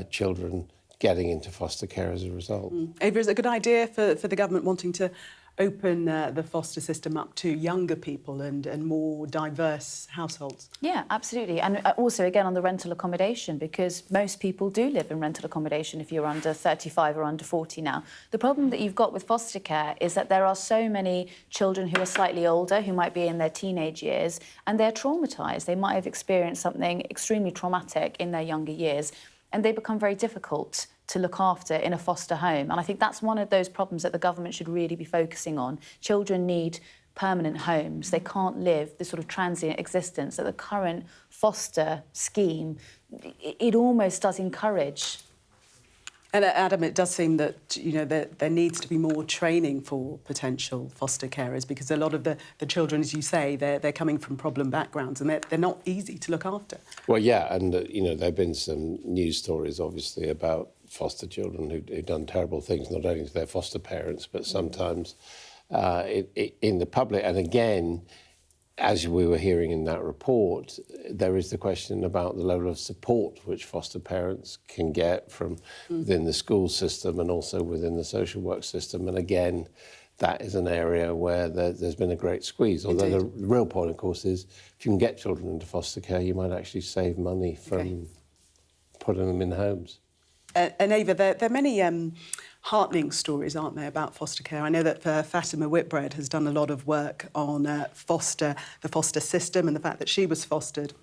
children getting into foster care as a result. Ava, is it a good idea for the government wanting to open the foster system up to younger people and more diverse households? Yeah, absolutely. And also, again, on the rental accommodation, because most people do live in rental accommodation if you're under 35 or under 40 now. The problem that you've got with foster care is that there are so many children who are slightly older, who might be in their teenage years, and they're traumatised. They might have experienced something extremely traumatic in their younger years, and they become very difficult to look after in a foster home. And I think that's one of those problems that the government should really be focusing on. Children need permanent homes. They can't live the sort of transient existence that the current foster scheme, it almost does encourage. And Adam, it does seem that, you know, there needs to be more training for potential foster carers, because a lot of the children, as you say, they're coming from problem backgrounds and they're not easy to look after. Well, yeah, and, you know, there have been some news stories, obviously, about foster children who've done terrible things, not only to their foster parents, but sometimes in the public. And again, as we were hearing in that report, there is the question about the level of support which foster parents can get from within the school system and also within the social work system. And again, that is an area where there's been a great squeeze. Although the real point, of course, is if you can get children into foster care, you might actually save money from putting them in homes. And Ava, there are many heartening stories, aren't there, about foster care? I know that Fatima Whitbread has done a lot of work on the foster system and the fact that she was fostered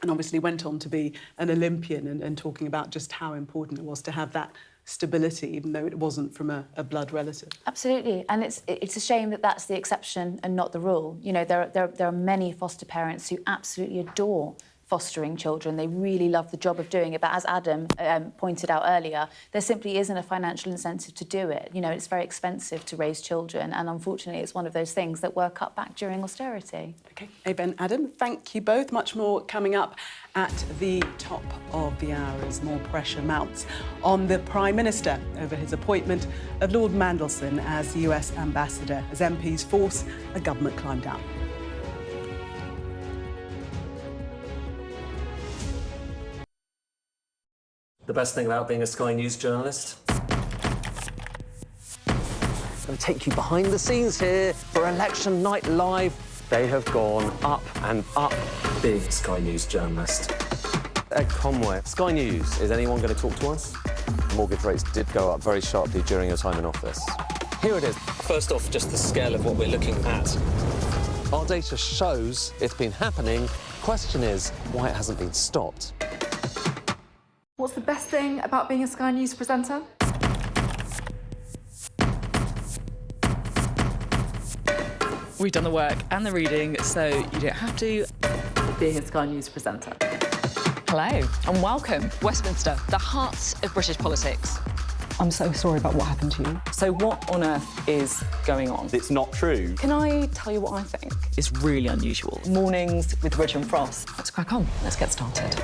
and obviously went on to be an Olympian and talking about just how important it was to have that stability, even though it wasn't from a blood relative. Absolutely, and it's a shame that that's the exception and not the rule. You know, there are many foster parents who absolutely adore fostering children. They really love the job of doing it, but as Adam pointed out earlier, there simply isn't a financial incentive to do it. You know, it's very expensive to raise children, and unfortunately it's one of those things that were cut back during austerity. OK, Ava and Adam, thank you both. Much more coming up at the top of the hour as more pressure mounts on the Prime Minister over his appointment of Lord Mandelson as US Ambassador, as MPs force a government climb down. The best thing about being a Sky News journalist? I'm going to take you behind the scenes here for Election Night Live. They have gone up and up. Being a Sky News journalist. Ed Conway, Sky News, is anyone going to talk to us? Mortgage rates did go up very sharply during your time in office. Here it is. First off, just the scale of what we're looking at. Our data shows it's been happening. Question is, why it hasn't been stopped. What's the best thing about being a Sky News presenter? We've done the work and the reading, so you don't have to. Being a Sky News presenter. Hello and welcome. Westminster, the heart of British politics. I'm so sorry about what happened to you. So what on earth is going on? It's not true. Can I tell you what I think? It's really unusual. Mornings with Richard and Frost. Let's crack on. Let's get started.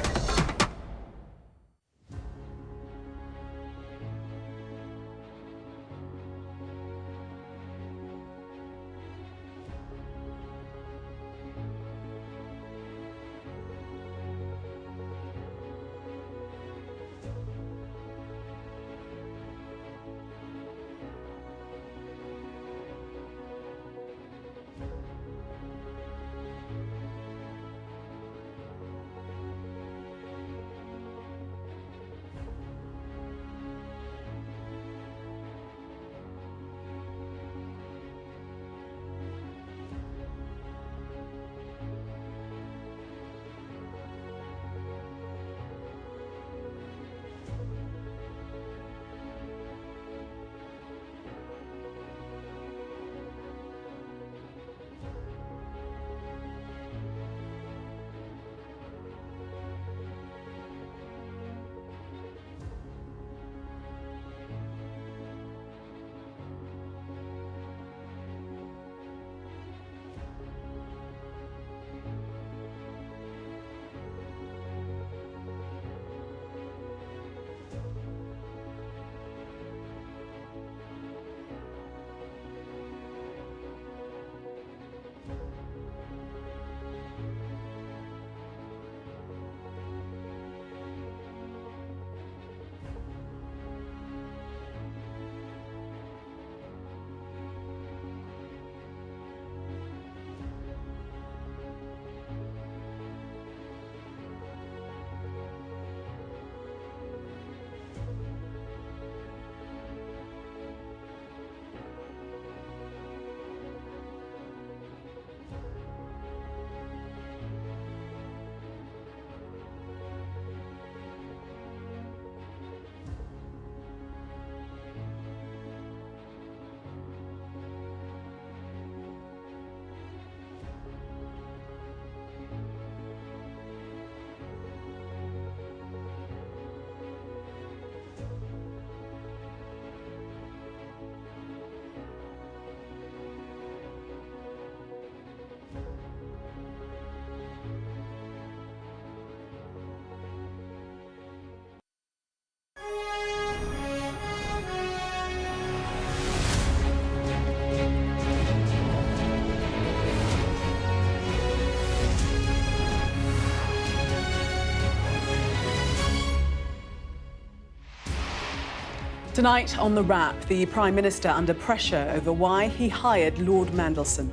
Tonight on The Wrap, the Prime Minister under pressure over why he hired Lord Mandelson.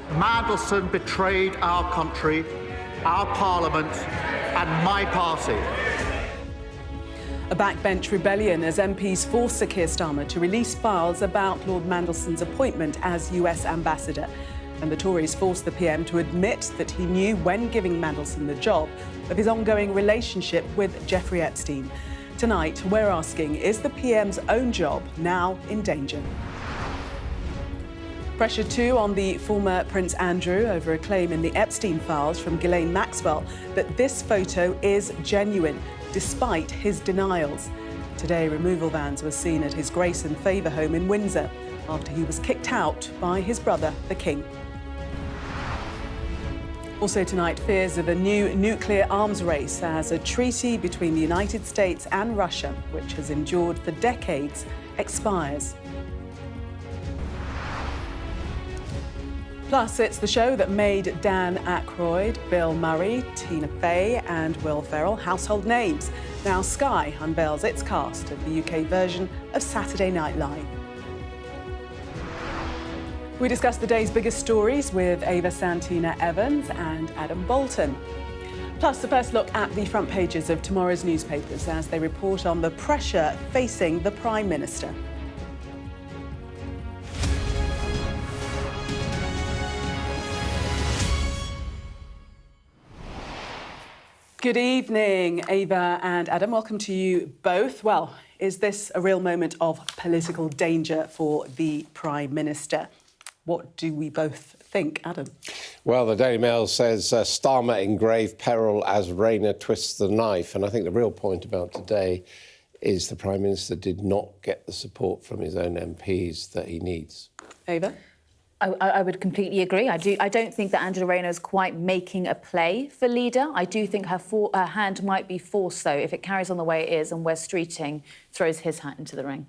Mandelson betrayed our country, our Parliament and my party. A backbench rebellion as MPs forced Sir Keir Starmer to release files about Lord Mandelson's appointment as US ambassador. And the Tories forced the PM to admit that he knew when giving Mandelson the job of his ongoing relationship with Jeffrey Epstein. Tonight, we're asking, is the PM's own job now in danger? Pressure too on the former Prince Andrew over a claim in the Epstein files from Ghislaine Maxwell that this photo is genuine, despite his denials. Today, removal vans were seen at his Grace and Favour home in Windsor after he was kicked out by his brother, the King. Also tonight, fears of a new nuclear arms race as a treaty between the United States and Russia, which has endured for decades, expires. Plus, it's the show that made Dan Aykroyd, Bill Murray, Tina Fey and Will Ferrell household names. Now Sky unveils its cast of the UK version of Saturday Night Live. We discuss the day's biggest stories with Ava-Santina Evans and Adam Boulton. Plus, the first look at the front pages of tomorrow's newspapers as they report on the pressure facing the Prime Minister. Good evening, Ava and Adam. Welcome to you both. Well, is this a real moment of political danger for the Prime Minister? What do we both think, Adam? Well, the Daily Mail says Starmer in grave peril as Rayner twists the knife. And I think the real point about today is the Prime Minister did not get the support from his own MPs that he needs. Ava? I would completely agree. I don't think that Angela Rayner is quite making a play for leader. I do think her hand might be forced, though, if it carries on the way it is and Wes Streeting throws his hat into the ring.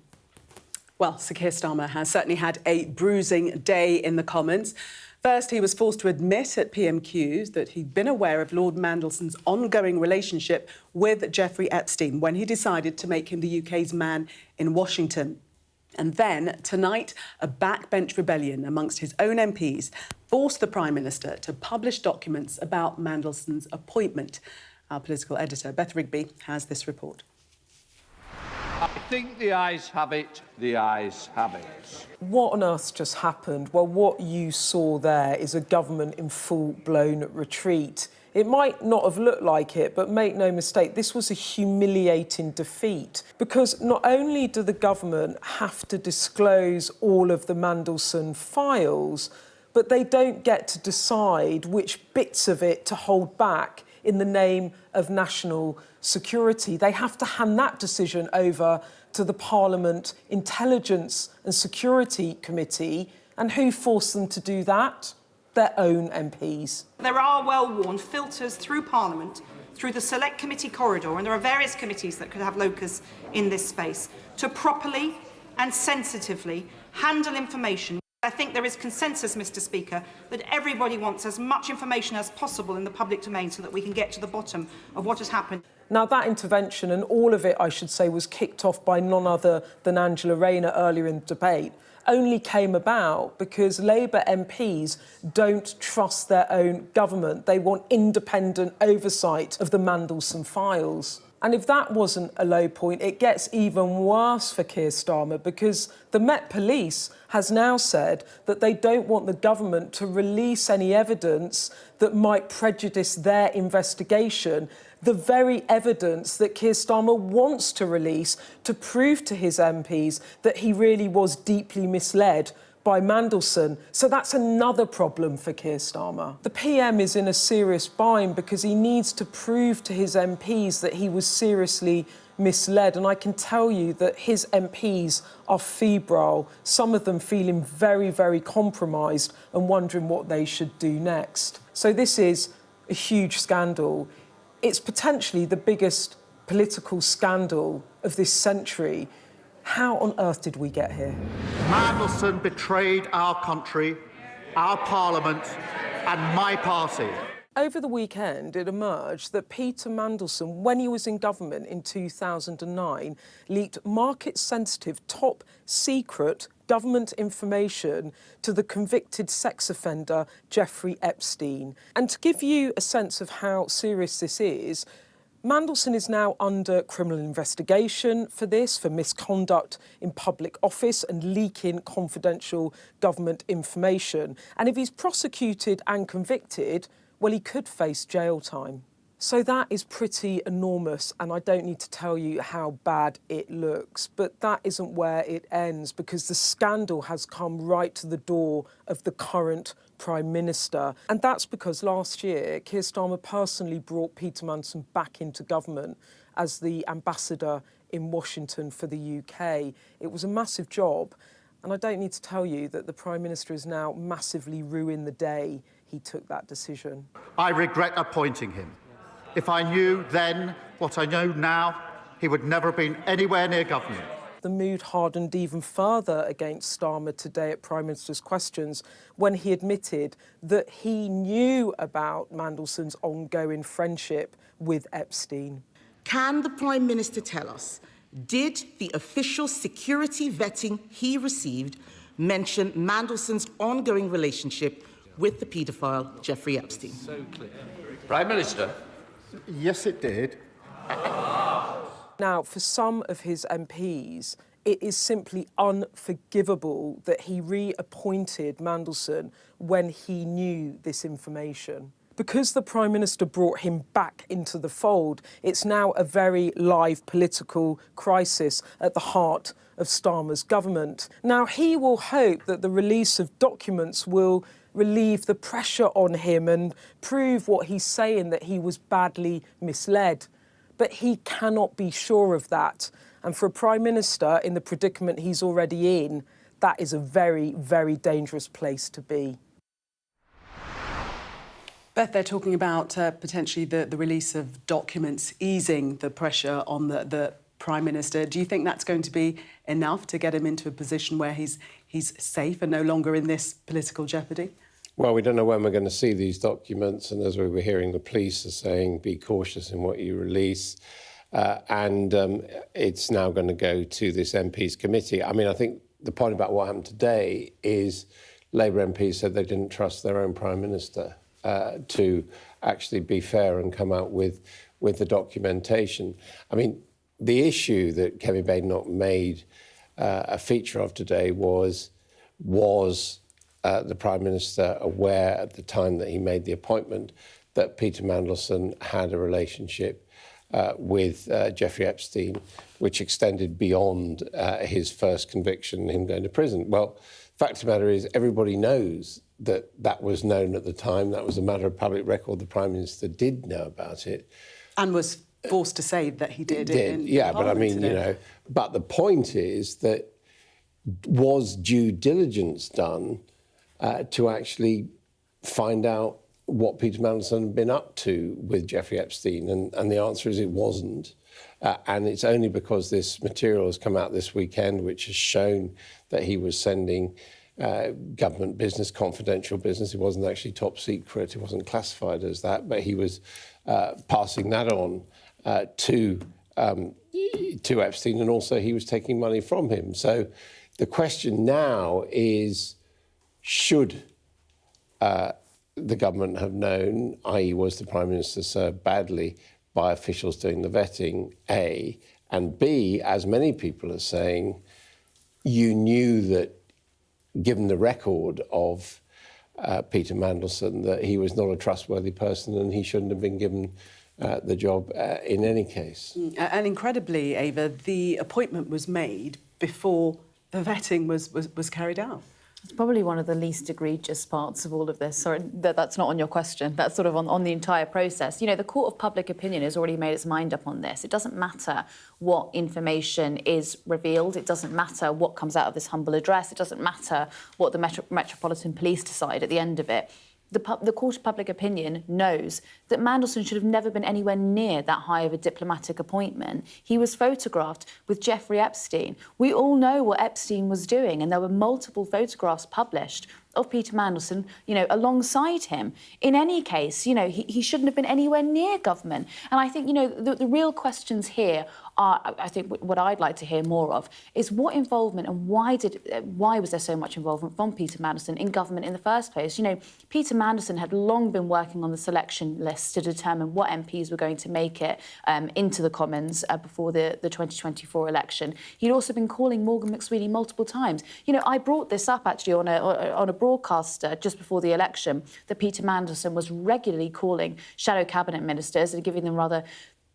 Well, Sir Keir Starmer has certainly had a bruising day in the Commons. First, he was forced to admit at PMQs that he'd been aware of Lord Mandelson's ongoing relationship with Jeffrey Epstein when he decided to make him the UK's man in Washington. And then, tonight, a backbench rebellion amongst his own MPs forced the Prime Minister to publish documents about Mandelson's appointment. Our political editor, Beth Rigby, has this report. I think the ayes have it, the ayes have it. What on earth just happened? Well, what you saw there is a government in full-blown retreat. It might not have looked like it, but make no mistake, this was a humiliating defeat because not only do the government have to disclose all of the Mandelson files, but they don't get to decide which bits of it to hold back in the name of national security. They have to hand that decision over to the Parliament Intelligence and Security Committee. And who forced them to do that? Their own MPs. There are well-worn filters through Parliament, through the Select Committee corridor, and there are various committees that could have locus in this space, to properly and sensitively handle information. I think there is consensus, Mr. Speaker, that everybody wants as much information as possible in the public domain so that we can get to the bottom of what has happened. Now, that intervention, and all of it, I should say, was kicked off by none other than Angela Rayner earlier in the debate, only came about because Labour MPs don't trust their own government. They want independent oversight of the Mandelson files. And if that wasn't a low point, it gets even worse for Keir Starmer because the Met Police has now said that they don't want the government to release any evidence that might prejudice their investigation, the very evidence that Keir Starmer wants to release to prove to his MPs that he really was deeply misled by Mandelson. So that's another problem for Keir Starmer. The PM is in a serious bind because he needs to prove to his MPs that he was seriously misled. And I can tell you that his MPs are febrile, some of them feeling very, very compromised and wondering what they should do next. So this is a huge scandal. It's potentially the biggest political scandal of this century. How on earth did we get here? Mandelson betrayed our country, our Parliament and my party. Over the weekend, it emerged that Peter Mandelson, when he was in government in 2009, leaked market-sensitive, top-secret government information to the convicted sex offender Jeffrey Epstein. And to give you a sense of how serious this is, Mandelson is now under criminal investigation for this, for misconduct in public office and leaking confidential government information. And if he's prosecuted and convicted, well, he could face jail time. So that is pretty enormous, and I don't need to tell you how bad it looks. But that isn't where it ends, because the scandal has come right to the door of the current Prime Minister. And that's because last year, Keir Starmer personally brought Peter Mandelson back into government as the ambassador in Washington for the UK. It was a massive job, and I don't need to tell you that the Prime Minister has now massively ruined the day he took that decision. I regret appointing him. If I knew then what I know now, he would never have been anywhere near government. The mood hardened even further against Starmer today at Prime Minister's Questions when he admitted that he knew about Mandelson's ongoing friendship with Epstein. Can the Prime Minister tell us, did the official security vetting he received mention Mandelson's ongoing relationship with the paedophile Jeffrey Epstein? So clear. Prime Minister. Yes, it did. Now, for some of his MPs, it is simply unforgivable that he reappointed Mandelson when he knew this information. Because the Prime Minister brought him back into the fold, it's now a very live political crisis at the heart of Starmer's government. Now, he will hope that the release of documents will relieve the pressure on him and prove what he's saying, that he was badly misled. But he cannot be sure of that. And for a Prime Minister in the predicament he's already in, that is a very, very dangerous place to be. Beth, they're talking about potentially the release of documents easing the pressure on the Prime Minister. Do you think that's going to be enough to get him into a position where he's safe and no longer in this political jeopardy? Well, we don't know when we're going to see these documents, and as we were hearing, the police are saying, be cautious in what you release. It's now going to go to this MP's committee. I mean, I think the point about what happened today is Labour MPs said they didn't trust their own Prime Minister to actually be fair and come out with the documentation. I mean, the issue that Kevin Badenoch made a feature of today was the Prime Minister aware at the time that he made the appointment that Peter Mandelson had a relationship with Jeffrey Epstein, which extended beyond his first conviction and him going to prison? Well, fact of the matter is everybody knows that that was known at the time. That was a matter of public record. The Prime Minister did know about it. And was forced to say that he did. Yeah, but I mean, you know, but the point is that was due diligence done to actually find out what Peter Mandelson had been up to with Jeffrey Epstein? And the answer is it wasn't. And it's only because this material has come out this weekend, which has shown that he was sending government business, confidential business. It wasn't actually top secret. It wasn't classified as that, but he was passing that on to Epstein, and also he was taking money from him. So the question now is, should the government have known, i.e. was the Prime Minister served badly by officials doing the vetting, A, and B, as many people are saying, you knew that, given the record of Peter Mandelson, that he was not a trustworthy person and he shouldn't have been given the job in any case. And incredibly, Ava, the appointment was made before the vetting was carried out. It's probably one of the least egregious parts of all of this. Sorry, that's not on your question. That's sort of on the entire process. You know, the Court of Public Opinion has already made its mind up on this. It doesn't matter what information is revealed. It doesn't matter what comes out of this humble address. It doesn't matter what the Metropolitan Police decide at the end of it. The Court of Public Opinion knows that Mandelson should have never been anywhere near that high of a diplomatic appointment. He was photographed with Jeffrey Epstein. We all know what Epstein was doing, and there were multiple photographs published of Peter Mandelson, you know, alongside him. In any case, you know, he shouldn't have been anywhere near government. And I think, you know, the real questions here are, I think what I'd like to hear more of is what involvement and why was there so much involvement from Peter Mandelson in government in the first place? You know, Peter Mandelson had long been working on the selection list to determine what MPs were going to make it into the Commons before the 2024 election. He'd also been calling Morgan McSweeney multiple times. You know, I brought this up actually on a broadcast just before the election, that Peter Mandelson was regularly calling shadow cabinet ministers and giving them rather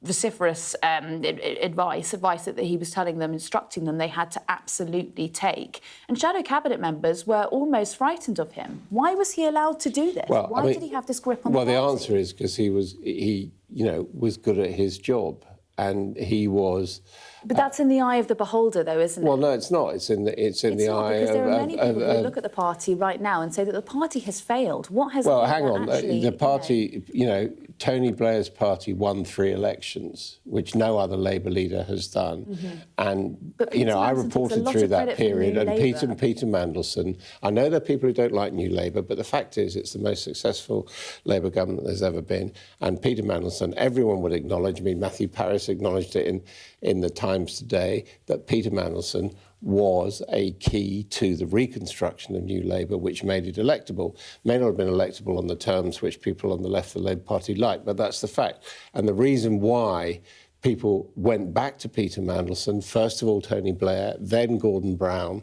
vociferous advice that he was telling them, instructing them they had to absolutely take. And shadow cabinet members were almost frightened of him. Why was he allowed to do this? Well, Why did he have this grip on the party? Well, the answer is because he you know, was good at his job, and he was. But that's in the eye of the beholder, though, isn't it? Well, no, it's not. It's in the eye because of. There are many people who look at the party right now and say that the party has failed. What has? Well, hang on. The party, you know, Tony Blair's party won 3 elections, which no other Labour leader has done. And you know, I reported through that period, and Peter Mandelson. I know there are people who don't like New Labour, but the fact is, it's the most successful Labour government there's ever been. And Peter Mandelson, everyone would acknowledge. I mean, Matthew Parris acknowledged it in the Times today, that Peter Mandelson was a key to the reconstruction of New Labour, which made it electable. May not have been electable on the terms which people on the left of the Labour Party like, but that's the fact. And the reason why people went back to Peter Mandelson, first of all Tony Blair, then Gordon Brown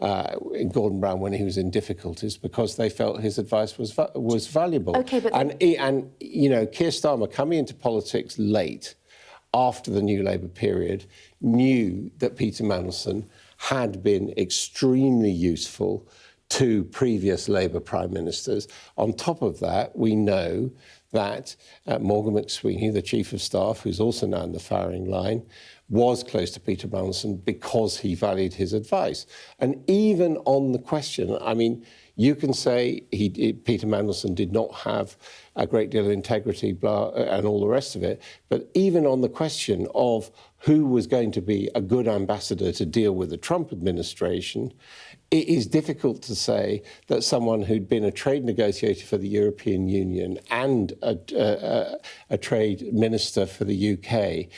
when he was in difficulties, because they felt his advice was valuable. Okay, but and you know, Keir Starmer, coming into politics late, after the New Labour period, knew that Peter Mandelson had been extremely useful to previous Labour Prime Ministers. On top of that, we know that Morgan McSweeney, the Chief of Staff, who's also now in the firing line, was close to Peter Mandelson because he valued his advice. And even on the question, I mean, you can say Peter Mandelson did not have a great deal of integrity, blah, and all the rest of it. But even on the question of who was going to be a good ambassador to deal with the Trump administration, it is difficult to say that someone who'd been a trade negotiator for the European Union and a trade minister for the UK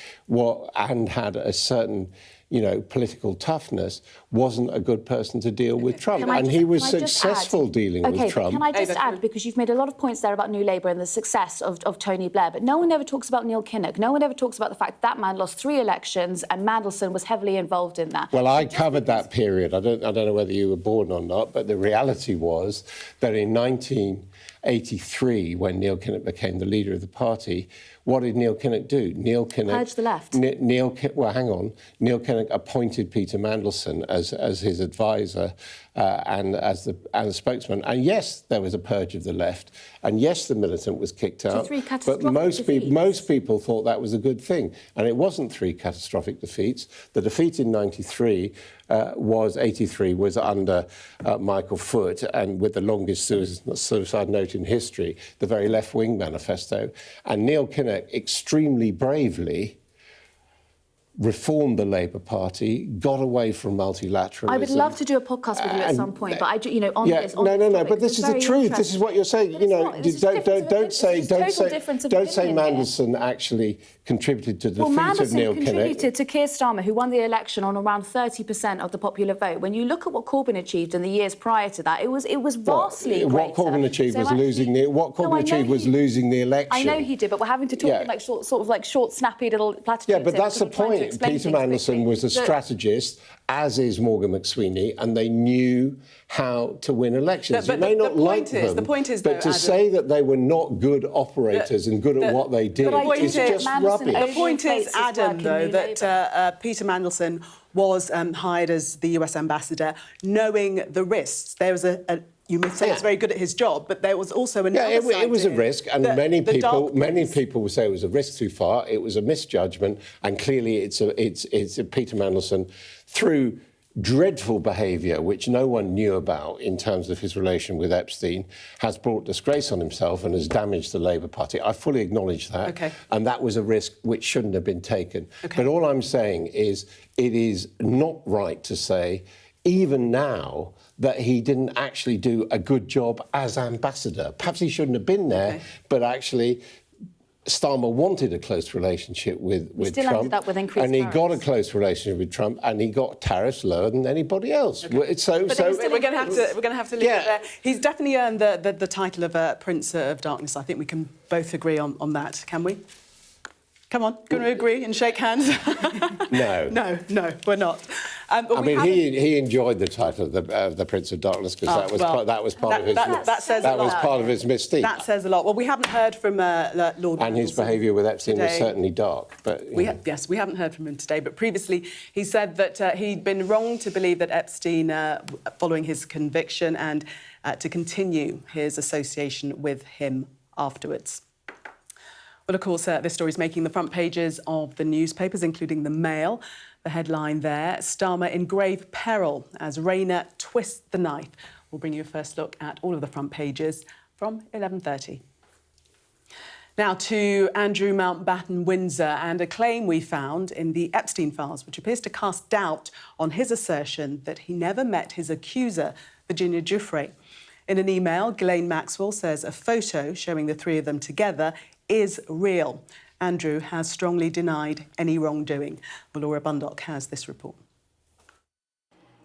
and had a certain, you know, political toughness, wasn't a good person to deal with Trump. And he was successful dealing with Trump. Can I just add, because you've made a lot of points there about New Labour and the success of Tony Blair, but no one ever talks about Neil Kinnock. No one ever talks about the fact that man lost 3 elections and Mandelson was heavily involved in that. Well, I covered that period. I don't know whether you were born or not, but the reality was that in 1983, when Neil Kinnock became the leader of the party, what did Neil Kinnock do? Neil Kinnock purged the left. Well, hang on. Neil Kinnock appointed Peter Mandelson as his advisor and as a spokesman. And yes, there was a purge of the left. And yes, the militant was kicked out. But most people thought that was a good thing. And it wasn't 3 catastrophic defeats. The defeat in 83 was under Michael Foot, and with the longest suicide note in history, the very left-wing manifesto. And Neil Kinnock extremely bravely reformed the Labour Party, got away from multilateralism. I would love to do a podcast with you at some point, but you know, on this. No, but this is the truth. This is what you're saying. You know, don't say Mandelson actually contributed to the defeat of Neil Kinnock. Mandelson contributed to Keir Starmer, who won the election on around 30% of the popular vote. When you look at what Corbyn achieved in the years prior to that, it was vastly greater. What Corbyn achieved was losing the election. I know he did, but we're having to talk in like sort of short, snappy little platitudes. Yeah, but that's the point. Peter Mandelson was a strategist, as is Morgan McSweeney, and they knew how to win elections. You may not like them, but to say that they were not good operators and good at what they did is just rubbish. The point is, Adam, though, that Peter Mandelson was hired as the US ambassador, knowing the risks. There was you may say he's very good at his job, but there was also another side it was a risk, and many people will say it was a risk too far. It was a misjudgment, and clearly it's a Peter Mandelson, through dreadful behaviour, which no one knew about in terms of his relation with Epstein, has brought disgrace on himself and has damaged the Labour Party. I fully acknowledge that, and that was a risk which shouldn't have been taken. But all I'm saying is it is not right to say even now, that he didn't actually do a good job as ambassador. Perhaps he shouldn't have been there, but actually Starmer wanted a close relationship with still Trump, ended up with increased and he tariffs. got a close relationship with Trump, and he got tariffs lower than anybody else. But we're going to have to leave it there. He's definitely earned the title of Prince of Darkness. I think we can both agree on that, can we? Come on, going to agree and shake hands? No. No, we're not. I mean, he enjoyed the title of the Prince of Darkness because that was part of his part of his mystique. That says a lot. Well, we haven't heard from Lord and his behaviour with Epstein was certainly dark. But yes, we haven't heard from him today. But previously, he said that he'd been wrong to believe that Epstein, following his conviction, and to continue his association with him afterwards. Well, of course, this story is making the front pages of the newspapers, including the Mail. The headline there, Starmer in grave peril as Rayner twists the knife. We'll bring you a first look at all of the front pages from 11:30. Now to Andrew Mountbatten Windsor and a claim we found in the Epstein files, which appears to cast doubt on his assertion that he never met his accuser, Virginia Giuffre. In an email, Ghislaine Maxwell says a photo showing the three of them together is real. Andrew has strongly denied any wrongdoing. Well, Laura Bundock has this report.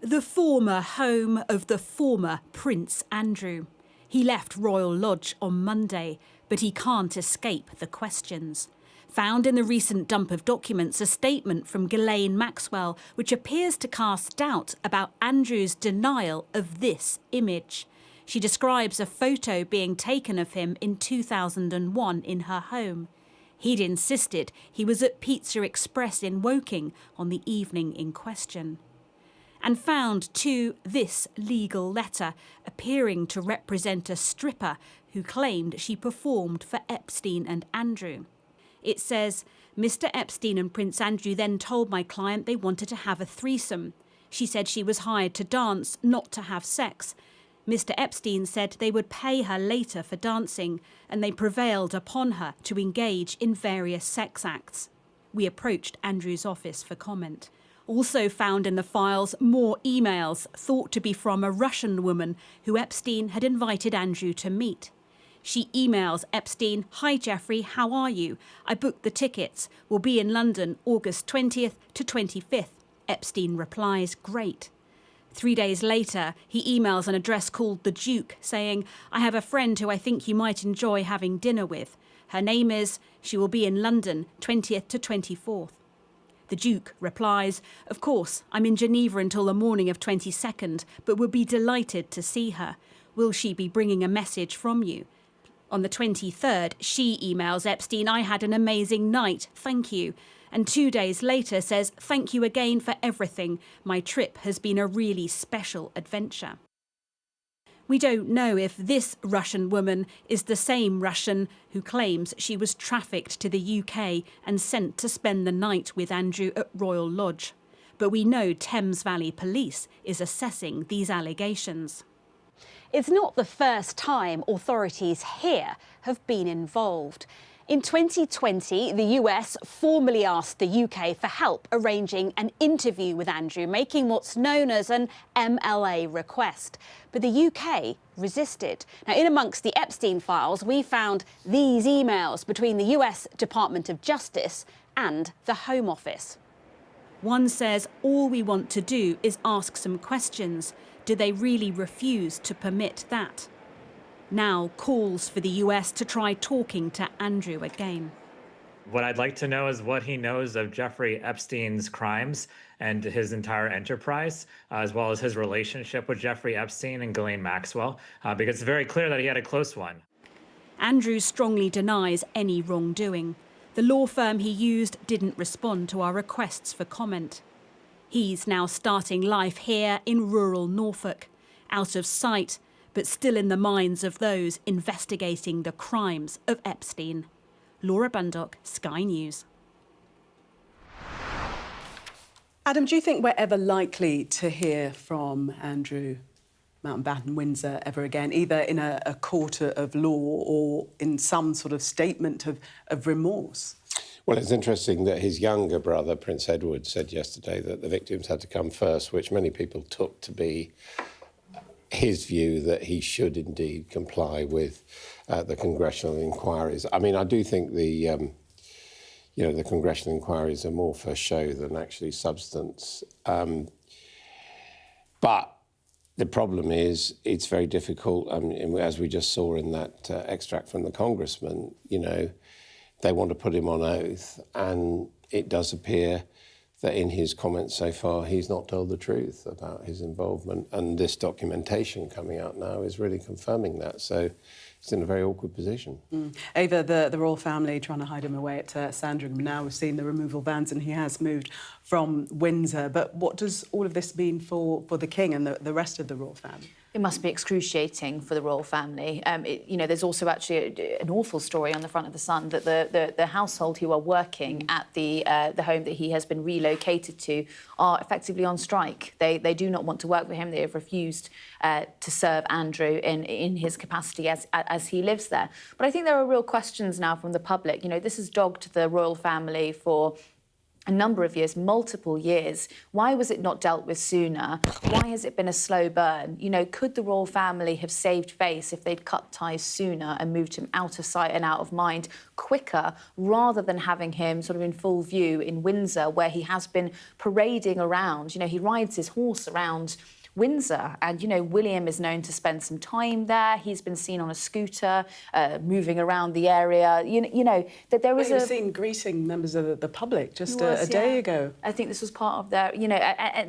The former home of the former Prince Andrew. He left Royal Lodge on Monday, but he can't escape the questions. Found in the recent dump of documents a statement from Ghislaine Maxwell, which appears to cast doubt about Andrew's denial of this image. She describes a photo being taken of him in 2001 in her home. He'd insisted he was at Pizza Express in Woking on the evening in question. And found, too, this legal letter appearing to represent a stripper who claimed she performed for Epstein and Andrew. It says, Mr. Epstein and Prince Andrew then told my client they wanted to have a threesome. She said she was hired to dance, not to have sex. Mr. Epstein said they would pay her later for dancing, and they prevailed upon her to engage in various sex acts. We approached Andrew's office for comment. Also found in the files more emails thought to be from a Russian woman who Epstein had invited Andrew to meet. She emails Epstein, "Hi Jeffrey, how are you? I booked the tickets. We'll be in London August 20th to 25th. Epstein replies, "Great." 3 days later, he emails an address called The Duke, saying, "I have a friend who I think you might enjoy having dinner with. Her name is, she will be in London 20th to 24th. The Duke replies, "Of course, I'm in Geneva until the morning of 22nd, but would be delighted to see her. Will she be bringing a message from you?" On the 23rd, she emails Epstein, "I had an amazing night, thank you." And 2 days later says, "Thank you again for everything. My trip has been a really special adventure." We don't know if this Russian woman is the same Russian who claims she was trafficked to the UK and sent to spend the night with Andrew at Royal Lodge. But we know Thames Valley Police is assessing these allegations. It's not the first time authorities here have been involved. In 2020, the US formally asked the UK for help arranging an interview with Andrew, making what's known as an MLA request. But the UK resisted. Now, in amongst the Epstein files, we found these emails between the US Department of Justice and the Home Office. One says, "All we want to do is ask some questions. Do they really refuse to permit that?" Now calls for the US to try talking to Andrew again. What I'd like to know is what he knows of Jeffrey Epstein's crimes and his entire enterprise, as well as his relationship with Jeffrey Epstein and Ghislaine Maxwell, because it's very clear that he had a close one. Andrew strongly denies any wrongdoing. The law firm he used didn't respond to our requests for comment. He's now starting life here in rural Norfolk, out of sight, but still in the minds of those investigating the crimes of Epstein. Laura Bundock, Sky News. Adam, do you think we're ever likely to hear from Andrew Mountbatten Windsor ever again, either in a court of law or in some sort of statement of remorse? Well, it's interesting that his younger brother, Prince Edward, said yesterday that the victims had to come first, which many people took to be his view that he should indeed comply with the congressional inquiries. I mean, I do think the congressional inquiries are more for show than actually substance. But the problem is it's very difficult, as we just saw in that extract from the congressman, they want to put him on oath, and it does appear that in his comments so far, he's not told the truth about his involvement, and this documentation coming out now is really confirming that. So it's in a very awkward position. Ava, the royal family trying to hide him away at Sandringham. Now we've seen the removal vans and he has moved from Windsor. But what does all of this mean for the king and the rest of the royal family? It must be excruciating for the royal family. There's also actually an awful story on the front of the Sun that the household who are working at the home that he has been relocated to are effectively on strike. They do not want to work for him. They have refused to serve Andrew in his capacity as he lives there. But I think there are real questions now from the public. This has dogged the royal family for a number of years, multiple years. Why was it not dealt with sooner? Why has it been a slow burn? Could the royal family have saved face if they'd cut ties sooner and moved him out of sight and out of mind quicker, rather than having him sort of in full view in Windsor, where he has been parading around? He rides his horse around Windsor, and William is known to spend some time there. He's been seen on a scooter, moving around the area. That there was he was seen greeting members of the public just a day ago. I think this was part of their,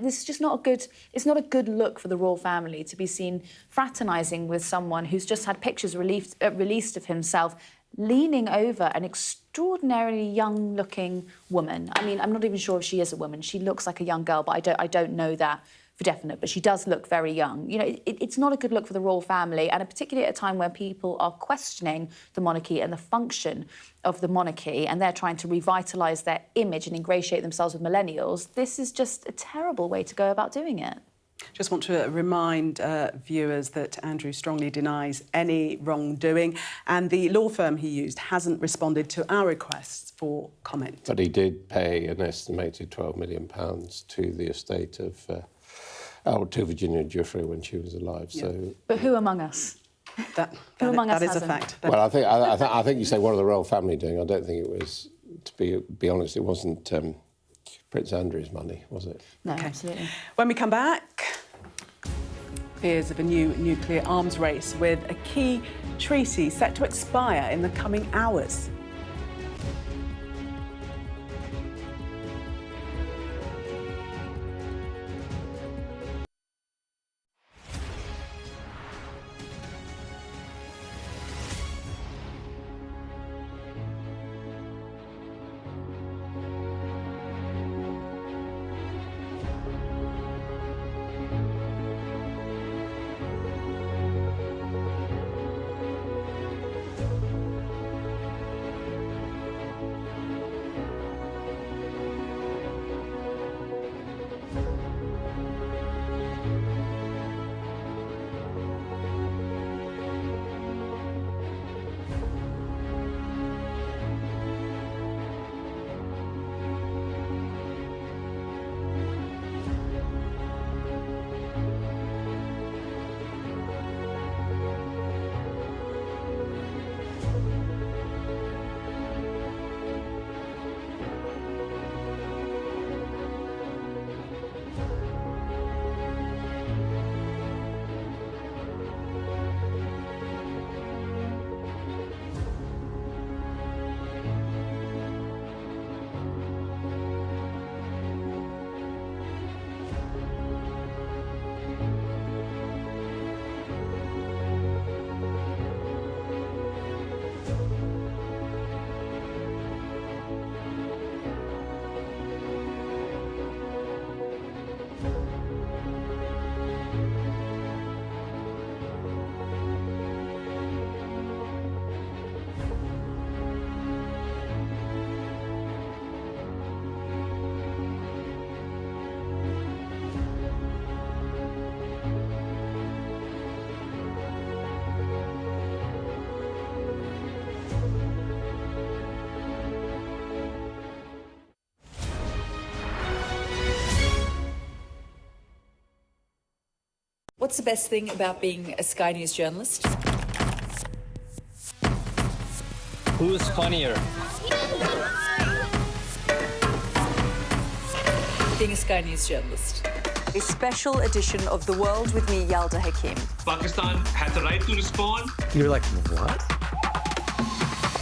this is just not a good. It's not a good look for the royal family to be seen fraternising with someone who's just had pictures released of himself leaning over an extraordinarily young-looking woman. I mean, I'm not even sure if she is a woman. She looks like a young girl, but I don't know that for definite, but she does look very young. It's not a good look for the royal family, and particularly at a time where people are questioning the monarchy and the function of the monarchy, and they're trying to revitalise their image and ingratiate themselves with millennials. This is just a terrible way to go about doing it. Just want to remind viewers that Andrew strongly denies any wrongdoing, and the law firm he used hasn't responded to our requests for comment. But he did pay an estimated £12 million to the estate of to Virginia Giuffre when she was alive. Yeah. So, but who among us? That is a fact. Well, I think you say what are the royal family doing? I don't think it was. To be honest, it wasn't Prince Andrew's money, was it? No, absolutely. When we come back, fears of a new nuclear arms race with a key treaty set to expire in the coming hours. What's the best thing about being a Sky News journalist? Who's funnier? Being a Sky News journalist. A special edition of The World with me, Yalda Hakim. Pakistan had the right to respond. You're like, what?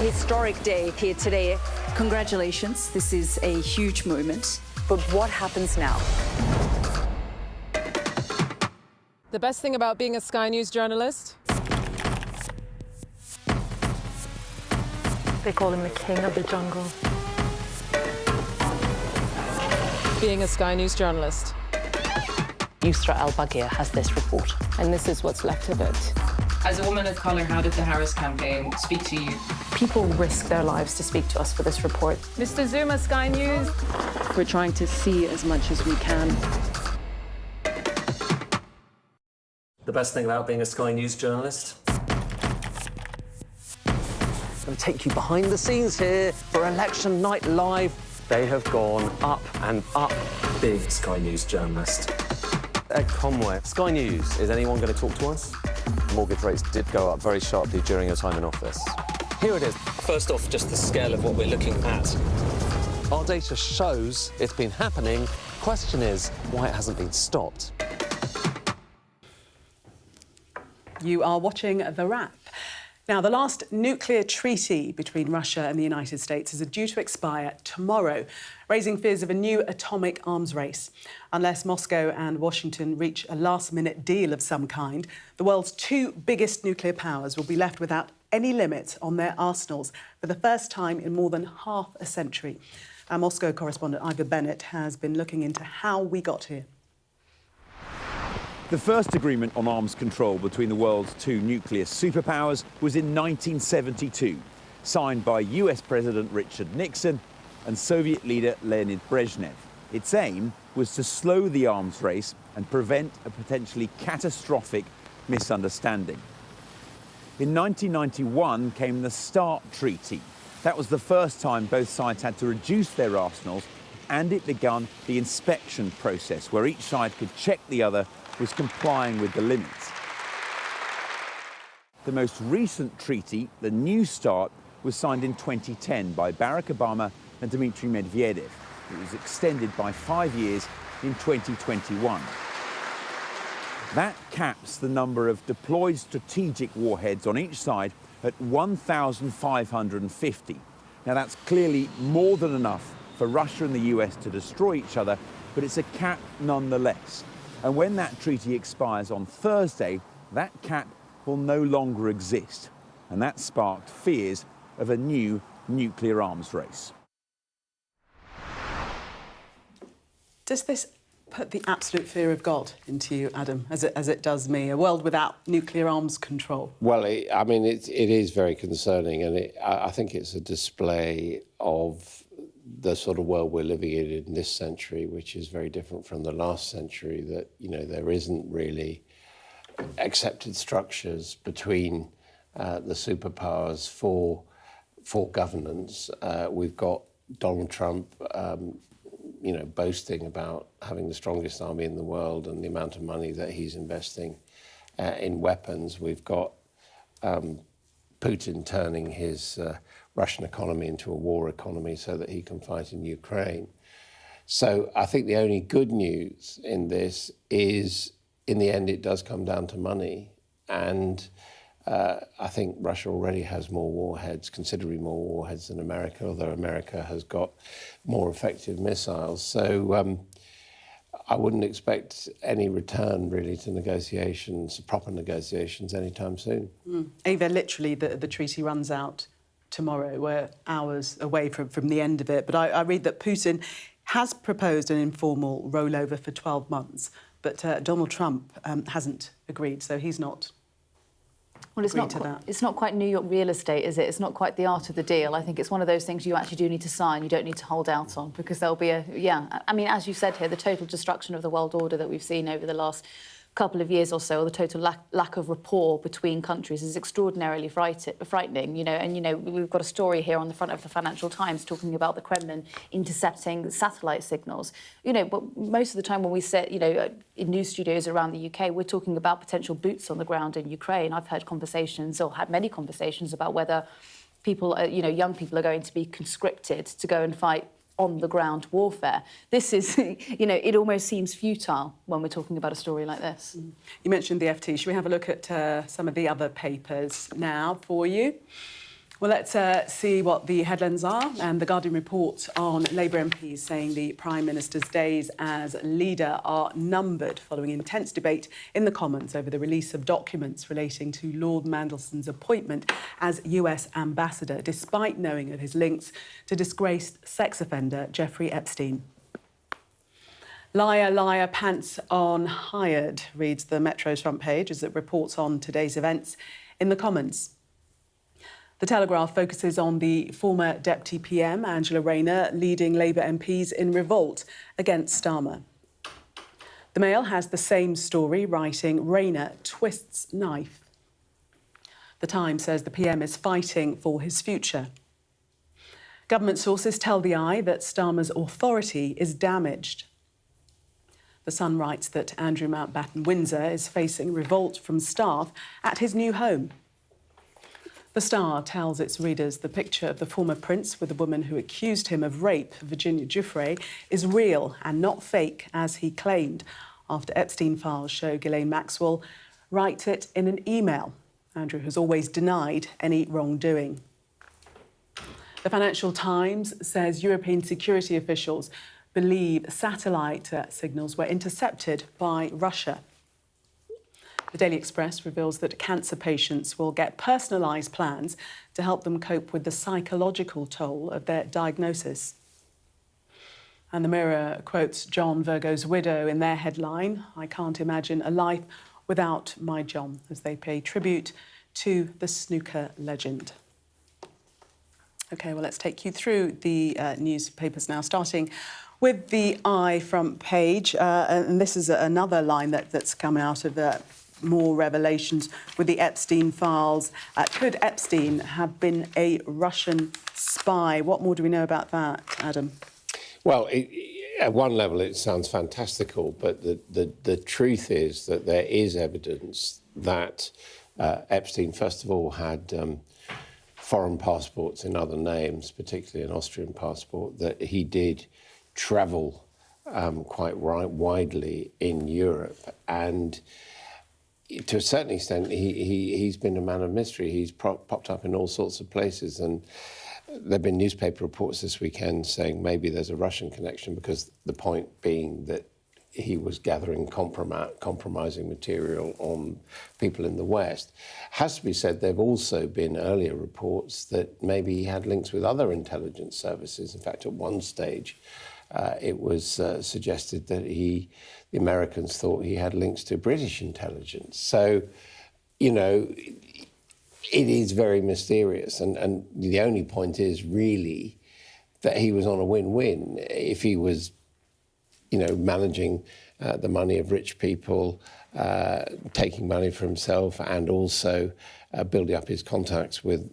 A historic day here today. Congratulations, this is a huge moment. But what happens now? The best thing about being a Sky News journalist? They call him the king of the jungle. Being a Sky News journalist. Yusra Al-Baghir has this report. And this is what's left of it. As a woman of colour, how did the Harris campaign speak to you? People risk their lives to speak to us for this report. Mr. Zuma, Sky News. We're trying to see as much as we can. The best thing about being a Sky News journalist? I'm going to take you behind the scenes here for Election Night Live. They have gone up and up. Big Sky News journalist. Ed Conway. Sky News, is anyone going to talk to us? Mortgage rates did go up very sharply during your time in office. Here it is. First off, just the scale of what we're looking at. Our data shows it's been happening. Question is, why it hasn't been stopped. You are watching The Wrap. Now, the last nuclear treaty between Russia and the United States is due to expire tomorrow, raising fears of a new atomic arms race. Unless Moscow and Washington reach a last-minute deal of some kind, the world's two biggest nuclear powers will be left without any limit on their arsenals for the first time in more than half a century. Our Moscow correspondent Ivor Bennett has been looking into how we got here. The first agreement on arms control between the world's two nuclear superpowers was in 1972, signed by US President Richard Nixon and Soviet leader Leonid Brezhnev. Its aim was to slow the arms race and prevent a potentially catastrophic misunderstanding. In 1991 came the START Treaty. That was the first time both sides had to reduce their arsenals, and it began the inspection process, where each side could check the other was complying with the limits. The most recent treaty, the New START, was signed in 2010 by Barack Obama and Dmitry Medvedev. It was extended by 5 years in 2021. That caps the number of deployed strategic warheads on each side at 1,550. Now, that's clearly more than enough for Russia and the US to destroy each other, but it's a cap nonetheless. And when that treaty expires on Thursday, that cap will no longer exist. And that sparked fears of a new nuclear arms race. Does this put the absolute fear of God into you, Adam, as it does me? A world without nuclear arms control? Well, I mean, it is very concerning, and I think it's a display of the sort of world we're living in this century, which is very different from the last century, that, you know, there isn't really accepted structures between the superpowers for governance. We've got Donald Trump, you know, boasting about having the strongest army in the world and the amount of money that he's investing in weapons. We've got Putin turning his Russian economy into a war economy so that he can fight in Ukraine. So I think the only good news in this is, in the end, it does come down to money. And I think Russia already has more warheads, considerably more warheads than America, although America has got more effective missiles. So I wouldn't expect any return, really, to negotiations, proper negotiations, anytime soon. Ava, literally, the treaty runs out tomorrow. We're hours away from the end of it. But I read that Putin has proposed an informal rollover for 12 months, but Donald Trump hasn't agreed, so he's not. Well, it's not quite New York real estate, is it? It's not quite the art of the deal. I think it's one of those things you actually do need to sign. You don't need to hold out on, because there'll be I mean, as you said here, the total destruction of the world order that we've seen over the last couple of years or so, or the total lack of rapport between countries is extraordinarily frightening, and, we've got a story here on the front of the Financial Times talking about the Kremlin intercepting satellite signals. But most of the time when we sit, in news studios around the UK, we're talking about potential boots on the ground in Ukraine. I've heard conversations, or had many conversations, about whether people, young people are going to be conscripted to go and fight on-the-ground warfare. This is, it almost seems futile when we're talking about a story like this. You mentioned the FT. Should we have a look at some of the other papers now for you? Well, let's see what the headlines are. And the Guardian reports on Labour MPs saying the Prime Minister's days as leader are numbered following intense debate in the Commons over the release of documents relating to Lord Mandelson's appointment as US ambassador, despite knowing of his links to disgraced sex offender Jeffrey Epstein. Liar, liar, pants on hired, reads the Metro's front page as it reports on today's events in the Commons. The Telegraph focuses on the former Deputy PM, Angela Rayner, leading Labour MPs in revolt against Starmer. The Mail has the same story, writing Rayner twists knife. The Times says the PM is fighting for his future. Government sources tell the Eye that Starmer's authority is damaged. The Sun writes that Andrew Mountbatten Windsor is facing revolt from staff at his new home. The Star tells its readers the picture of the former prince with the woman who accused him of rape, Virginia Giuffre, is real and not fake, as he claimed, after Epstein files show Ghislaine Maxwell write it in an email. Andrew has always denied any wrongdoing. The Financial Times says European security officials believe satellite signals were intercepted by Russia. The Daily Express reveals that cancer patients will get personalised plans to help them cope with the psychological toll of their diagnosis. And the Mirror quotes John Virgo's widow in their headline, "I can't imagine a life without my John," as they pay tribute to the snooker legend. OK, well, let's take you through the newspapers now, starting with the Eye front page. And this is another line that's come out of more revelations with the Epstein files. Could Epstein have been a Russian spy? What more do we know about that, Adam? Well, at one level, it sounds fantastical, but the truth is that there is evidence that Epstein, first of all, had foreign passports in other names, particularly an Austrian passport, that he did travel quite widely in Europe, and to a certain extent, he's been a man of mystery. He's popped up in all sorts of places, and there have been newspaper reports this weekend saying maybe there's a Russian connection, because the point being that he was gathering compromising material on people in the West. Has to be said, there have also been earlier reports that maybe he had links with other intelligence services. In fact, at one stage, it was suggested that the Americans thought he had links to British intelligence. So, it is very mysterious. And the only point is really that he was on a win-win. If he was, managing the money of rich people, taking money for himself, and also building up his contacts with,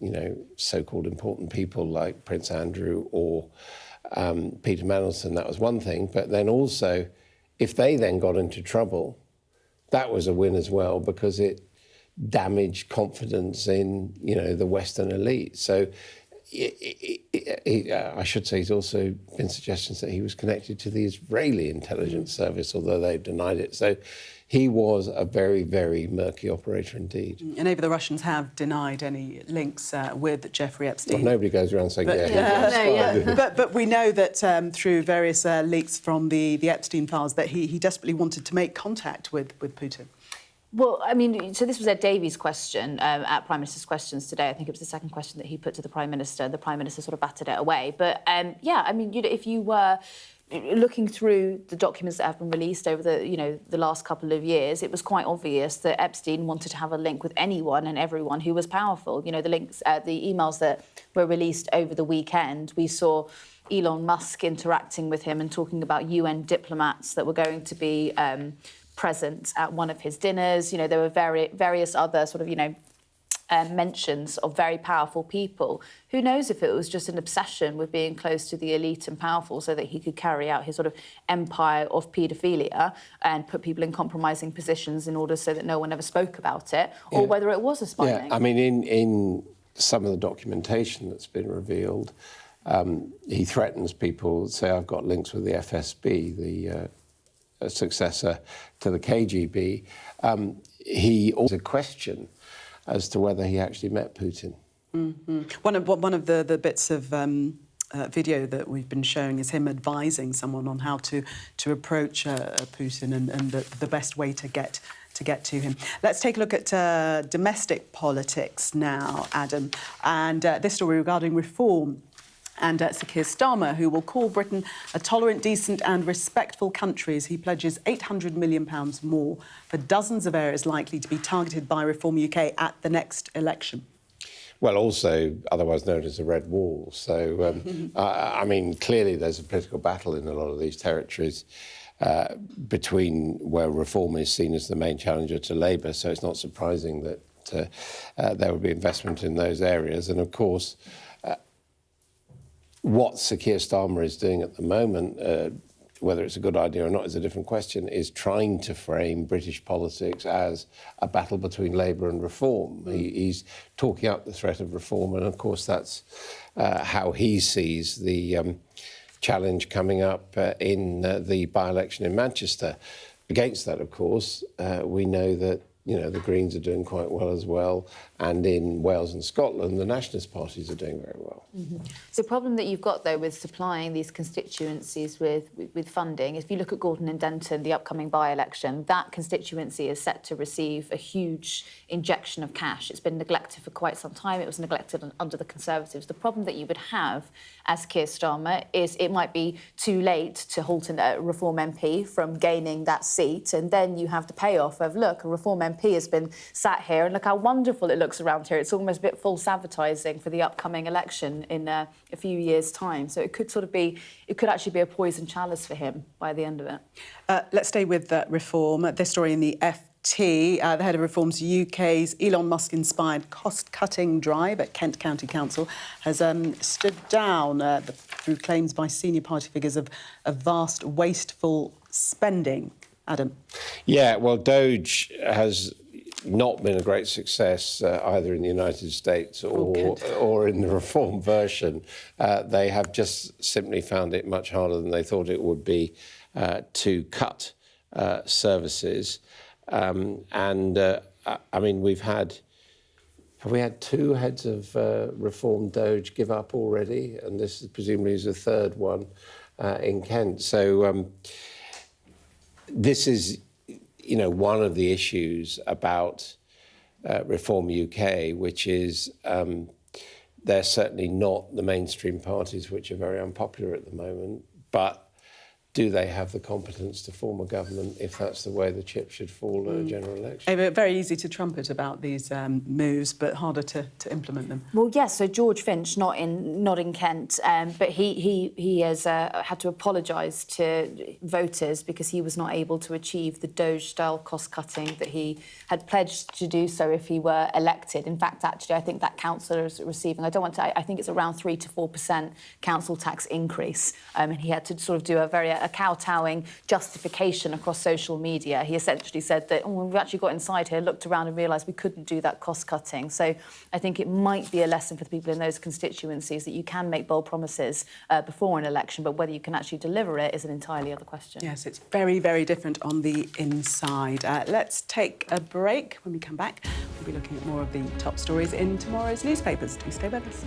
so-called important people like Prince Andrew or Peter Mandelson, that was one thing. But then also, if they then got into trouble, that was a win as well, because it damaged confidence in, the Western elite. So I should say he's also been suggestions that he was connected to the Israeli intelligence service, although they've denied it. So he was a very, very murky operator indeed. And the Russians have denied any links with Jeffrey Epstein. Well, nobody goes around saying, But we know that through various leaks from the Epstein files that he desperately wanted to make contact with Putin. Well, so this was Ed Davies' question at Prime Minister's Questions today. I think it was the second question that he put to the Prime Minister. The Prime Minister sort of batted it away. But, if you were looking through the documents that have been released over the last couple of years, it was quite obvious that Epstein wanted to have a link with anyone and everyone who was powerful. The links, the emails that were released over the weekend, we saw Elon Musk interacting with him and talking about UN diplomats that were going to be present at one of his dinners. You know, there were various other sort of, you know, mentions of very powerful people. Who knows if it was just an obsession with being close to the elite and powerful so that he could carry out his sort of empire of paedophilia and put people in compromising positions in order so that no one ever spoke about it, or whether it was a spy ring. I mean, in some of the documentation that's been revealed, he threatens people, say, I've got links with the FSB, the successor to the KGB. He also questioned as to whether he actually met Putin. Mm-hmm. One of the bits of video that we've been showing is him advising someone on how to approach Putin and the best way to get to him. Let's take a look at domestic politics now, Adam, and this story regarding reform and Sir Keir Starmer, who will call Britain a tolerant, decent and respectful country as he pledges £800 million more for dozens of areas likely to be targeted by Reform UK at the next election. Well, also otherwise known as a red wall. So, I mean, clearly there's a political battle in a lot of these territories between where Reform is seen as the main challenger to Labour, so it's not surprising that there will be investment in those areas. And, of course, what Sir Keir Starmer is doing at the moment, whether it's a good idea or not is a different question, is trying to frame British politics as a battle between Labour and Reform. He's talking up the threat of Reform, and of course that's how he sees the challenge coming up in the by-election in Manchester. Against that, of course, we know that the Greens are doing quite well as well, and in Wales and Scotland, the nationalist parties are doing very well. Mm-hmm. The problem that you've got, though, with supplying these constituencies with funding, if you look at Gordon and Denton, the upcoming by-election, that constituency is set to receive a huge injection of cash. It's been neglected for quite some time. It was neglected under the Conservatives. The problem that you would have as Keir Starmer is it might be too late to halt a Reform MP from gaining that seat, and then you have the payoff of, look, a Reform MP has been sat here, and look how wonderful it looks around here. It's almost a bit false advertising for the upcoming election in a few years' time. So it could actually be a poison chalice for him by the end of it. Let's stay with Reform. This story in the FT, the head of Reform's UK's Elon Musk-inspired cost-cutting drive at Kent County Council has stood down through claims by senior party figures of vast wasteful spending. Adam? Yeah, well, Doge has not been a great success either in the United States or in the Reform version. They have just simply found it much harder than they thought it would be to cut services. I mean, have we had two heads of Reform Doge give up already? And this is presumably is the third one in Kent. So this is, one of the issues about Reform UK, which is they're certainly not the mainstream parties, which are very unpopular at the moment, but do they have the competence to form a government if that's the way the chip should fall at a general election? Very easy to trumpet about these moves, but harder to implement them. Well, yes. So George Finch, not in Kent, but he has had to apologise to voters because he was not able to achieve the Doge-style cost-cutting that he had pledged to do so if he were elected. In fact, actually, I think that councillor is receiving, I think it's around 3 to 4% council tax increase, and he had to sort of do a kowtowing justification across social media. He essentially said that when we actually got inside here, looked around and realised we couldn't do that cost-cutting. So I think it might be a lesson for the people in those constituencies that you can make bold promises before an election, but whether you can actually deliver it is an entirely other question. Yes, it's very, very different on the inside. Let's take a break. When we come back, we'll be looking at more of the top stories in tomorrow's newspapers. Do stay with us.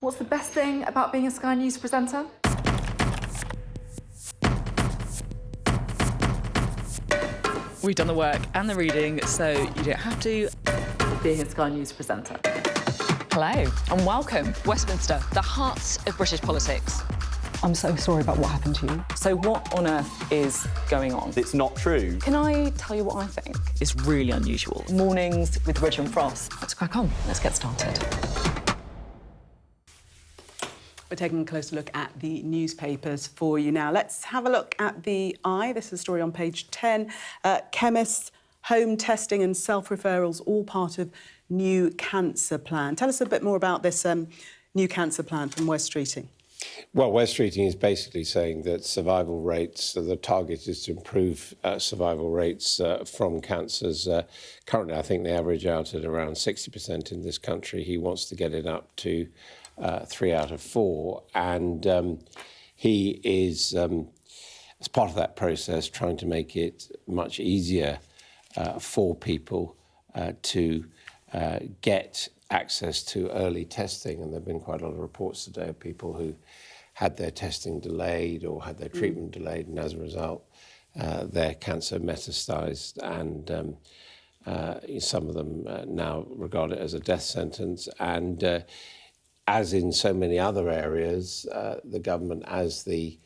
What's the best thing about being a Sky News presenter? We've done the work and the reading, so you don't have to. Being a Sky News presenter. Hello and welcome. Westminster, the heart of British politics. I'm so sorry about what happened to you. So what on earth is going on? It's not true. Can I tell you what I think? It's really unusual. Mornings with Richard and Frost. Let's crack on. Let's get started. We're taking a closer look at the newspapers for you now. Let's have a look at the Eye. This is a story on page 10. Chemists, home testing and self-referrals, all part of new cancer plan. Tell us a bit more about this new cancer plan from West Streeting. Well, West Streeting is basically saying that survival rates, the target is to improve survival rates from cancers. Currently, I think they average out at around 60% in this country. He wants to get it up to 3 out of 4. And he is, as part of that process, trying to make it much easier for people to get access to early testing. And there have been quite a lot of reports today of people who had their testing delayed or had their treatment delayed, and as a result, their cancer metastasized, and some of them now regard it as a death sentence. And as in so many other areas, the government, as the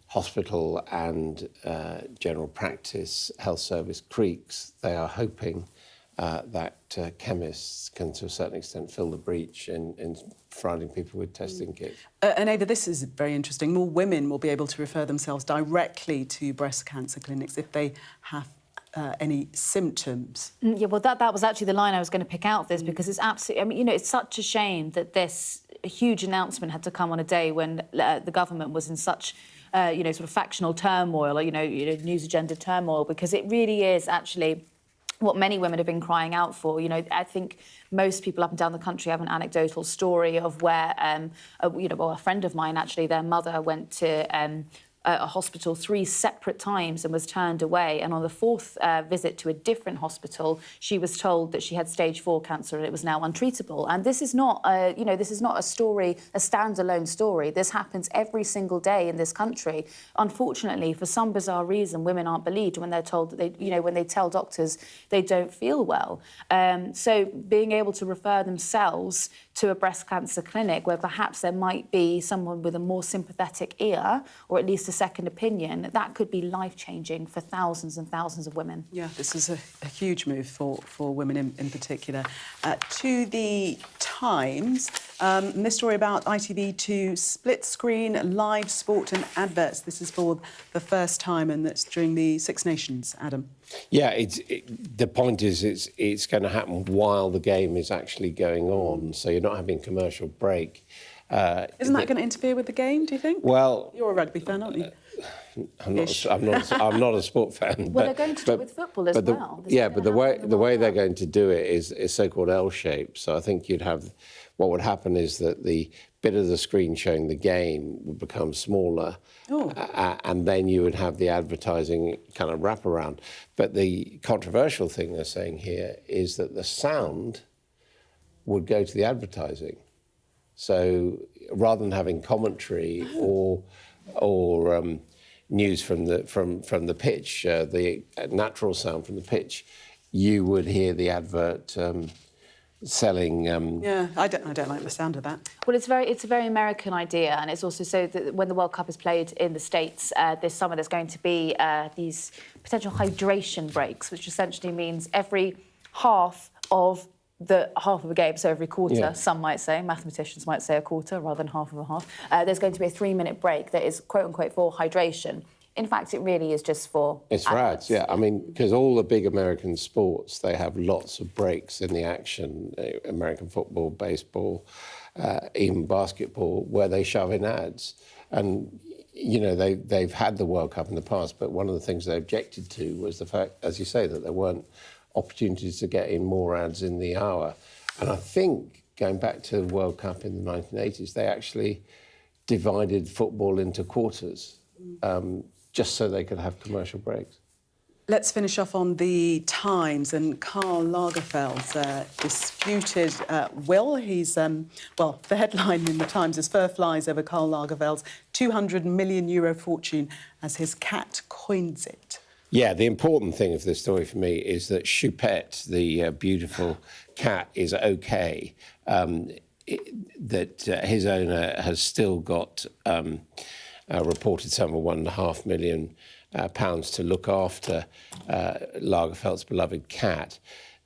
hospital and general practice health service creaks, they are hoping that chemists can, to a certain extent, fill the breach in providing people with testing kits. And Ava, this is very interesting. More women will be able to refer themselves directly to breast cancer clinics if they have any symptoms. Yeah, well, that was actually the line I was going to pick out of this, because it's absolutely... I mean, you know, it's such a shame that this huge announcement had to come on a day when the government was in such... you know, sort of factional turmoil, or, you know, news agenda turmoil, because it really is actually what many women have been crying out for. You know, I think most people up and down the country have an anecdotal story of where, you know, well, a friend of mine, actually, their mother went to a hospital 3 separate times and was turned away. And on the 4th visit to a different hospital, she was told that she had stage 4 cancer and it was now untreatable. And this is not, you know, this is not a story, a standalone story. This happens every single day in this country. Unfortunately, for some bizarre reason, women aren't believed when they're told that they, you know, when they tell doctors they don't feel well. So being able to refer themselves to a breast cancer clinic where perhaps there might be someone with a more sympathetic ear, or at least a second opinion, that could be life-changing for thousands and thousands of women. Yeah, this is a huge move for women in particular. To the Times, this story about ITV2 split-screen live sport and adverts. This is for the first time, and that's during the Six Nations, Adam. Yeah, the point is it's going to happen while the game is actually going on, so you're not having commercial break. Isn't that going to interfere with the game, do you think? Well... You're a rugby fan, aren't you? I'm not a sport fan. Well, they're going to do it with football as well. Yeah, but the way they're going to do it is so-called L-shape. So I think you'd have... What would happen is that the bit of the screen showing the game would become smaller, and then you would have the advertising kind of wraparound. But the controversial thing they're saying here is that the sound would go to the advertising. So rather than having commentary or news from the pitch, the natural sound from the pitch, you would hear the advert selling. Yeah, I don't like the sound of that. Well, it's a very American idea, and it's also so that when the World Cup is played in the States this summer, there's going to be these potential hydration breaks, which essentially means every half of a game, so every quarter, some might say, mathematicians might say a quarter rather than half of a half, there's going to be a 3-minute break that is, quote-unquote, for hydration. In fact, it really is just for... It's for ads, yeah. I mean, because all the big American sports, they have lots of breaks in the action, American football, baseball, even basketball, where they shove in ads. And, you know, they've had the World Cup in the past, but one of the things they objected to was the fact, as you say, that there weren't opportunities to get in more ads in the hour. And I think, going back to the World Cup in the 1980s, they actually divided football into quarters, just so they could have commercial breaks. Let's finish off on the Times and Karl Lagerfeld's disputed will. He's, well, the headline in the Times is "Fur flies over Karl Lagerfeld's €200 million fortune as his cat coins it." Yeah, the important thing of this story for me is that Choupette, the beautiful cat, is OK, that his owner has still got a reported sum of £1.5 million to look after Lagerfeld's beloved cat.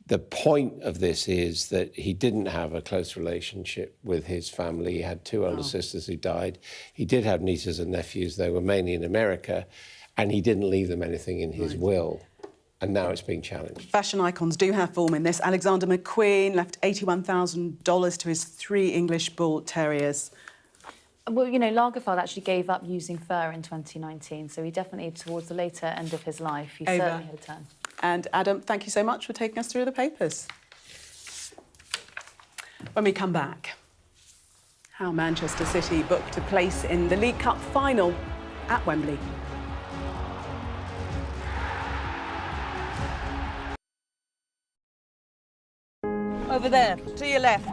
The point of this is that he didn't have a close relationship with his family. He had two older sisters who died. He did have nieces and nephews. They were mainly in America, and he didn't leave them anything in his will. And now it's being challenged. Fashion icons do have form in this. Alexander McQueen left $81,000 to his 3 English Bull Terriers. Well, you know, Lagerfeld actually gave up using fur in 2019, so he definitely, towards the later end of his life, he certainly had a turn. And Adam, thank you so much for taking us through the papers. When we come back, how Manchester City booked a place in the League Cup final at Wembley. Over there, to your left.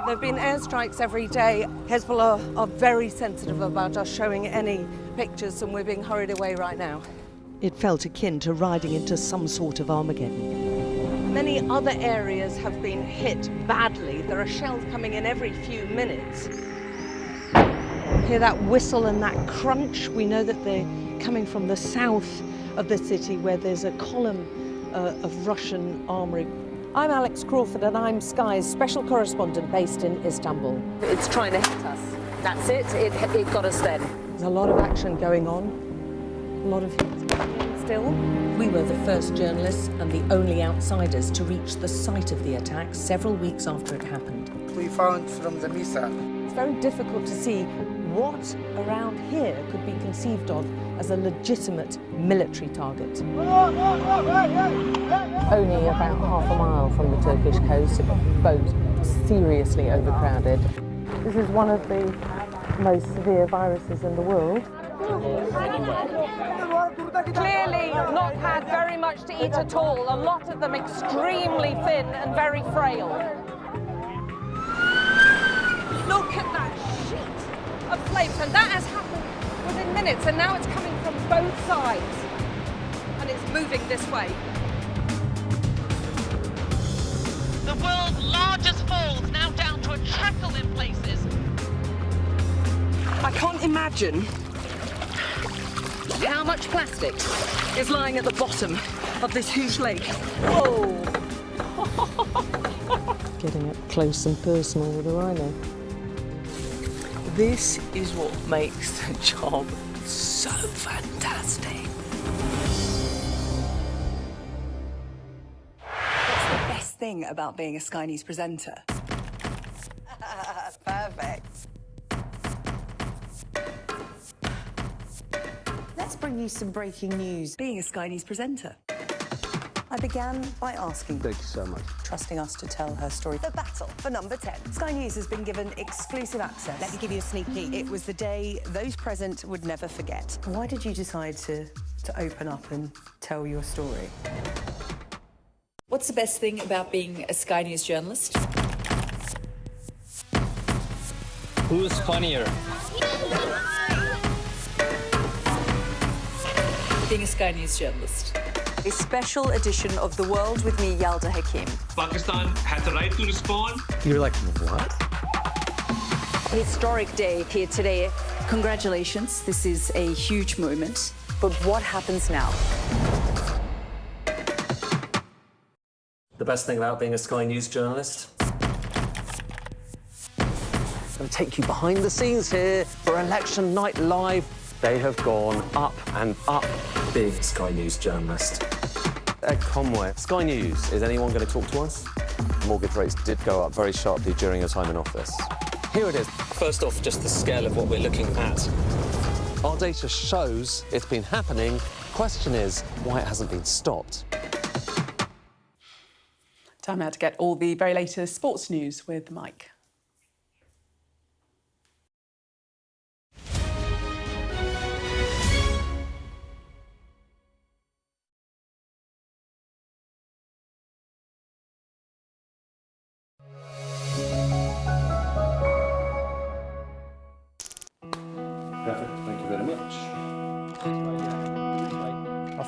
There have been airstrikes every day. Hezbollah are very sensitive about us showing any pictures, and we're being hurried away right now. It felt akin to riding into some sort of Armageddon. Many other areas have been hit badly. There are shells coming in every few minutes. Hear that whistle and that crunch? We know that they're coming from the south of the city, where there's a column of Russian armoury. I'm Alex Crawford and I'm Sky's special correspondent based in Istanbul. It's trying to hit us. That's it. It got us then. There's a lot of action going on, a lot of hits still. We were the first journalists and the only outsiders to reach the site of the attack several weeks after it happened. We found from the missile. It's very difficult to see what around here could be conceived of as a legitimate military target. Only about half a mile from the Turkish coast, boat seriously overcrowded. This is one of the most severe viruses in the world. Clearly not had very much to eat at all. A lot of them extremely thin and very frail. Look at that sheet of flames, and that has happened within minutes, and now it's coming from both sides, and it's moving this way. The world's largest falls now down to a trickle in places. I can't imagine how much plastic is lying at the bottom of this huge lake. Whoa! Getting up close and personal with a rhino. This is what makes the job so fantastic. What's the best thing about being a Sky News presenter? Perfect. Let's bring you some breaking news. Being a Sky News presenter. I began by asking, Thank you so much. trusting us to tell her story. The battle for number 10. Sky News has been given exclusive access. Let me give you a sneak peek. It was the day those present would never forget. Why did you decide to open up and tell your story? What's the best thing about being a Sky News journalist? Who's funnier? Being a Sky News journalist. A special edition of The World with me, Yalda Hakim. Pakistan has the right to respond. You're like, what? Historic day here today. Congratulations, this is a huge moment. But what happens now? The best thing about being a Sky News journalist? I'm going to take you behind the scenes here for Election Night Live. They have gone up and up. Being a Sky News journalist. Ed Conway, Sky News, is anyone going to talk to us? Mortgage rates did go up very sharply during your time in office. Here it is. First off, just the scale of what we're looking at. Our data shows it's been happening. Question is, why it hasn't been stopped. Time now to get all the very latest sports news with Mike.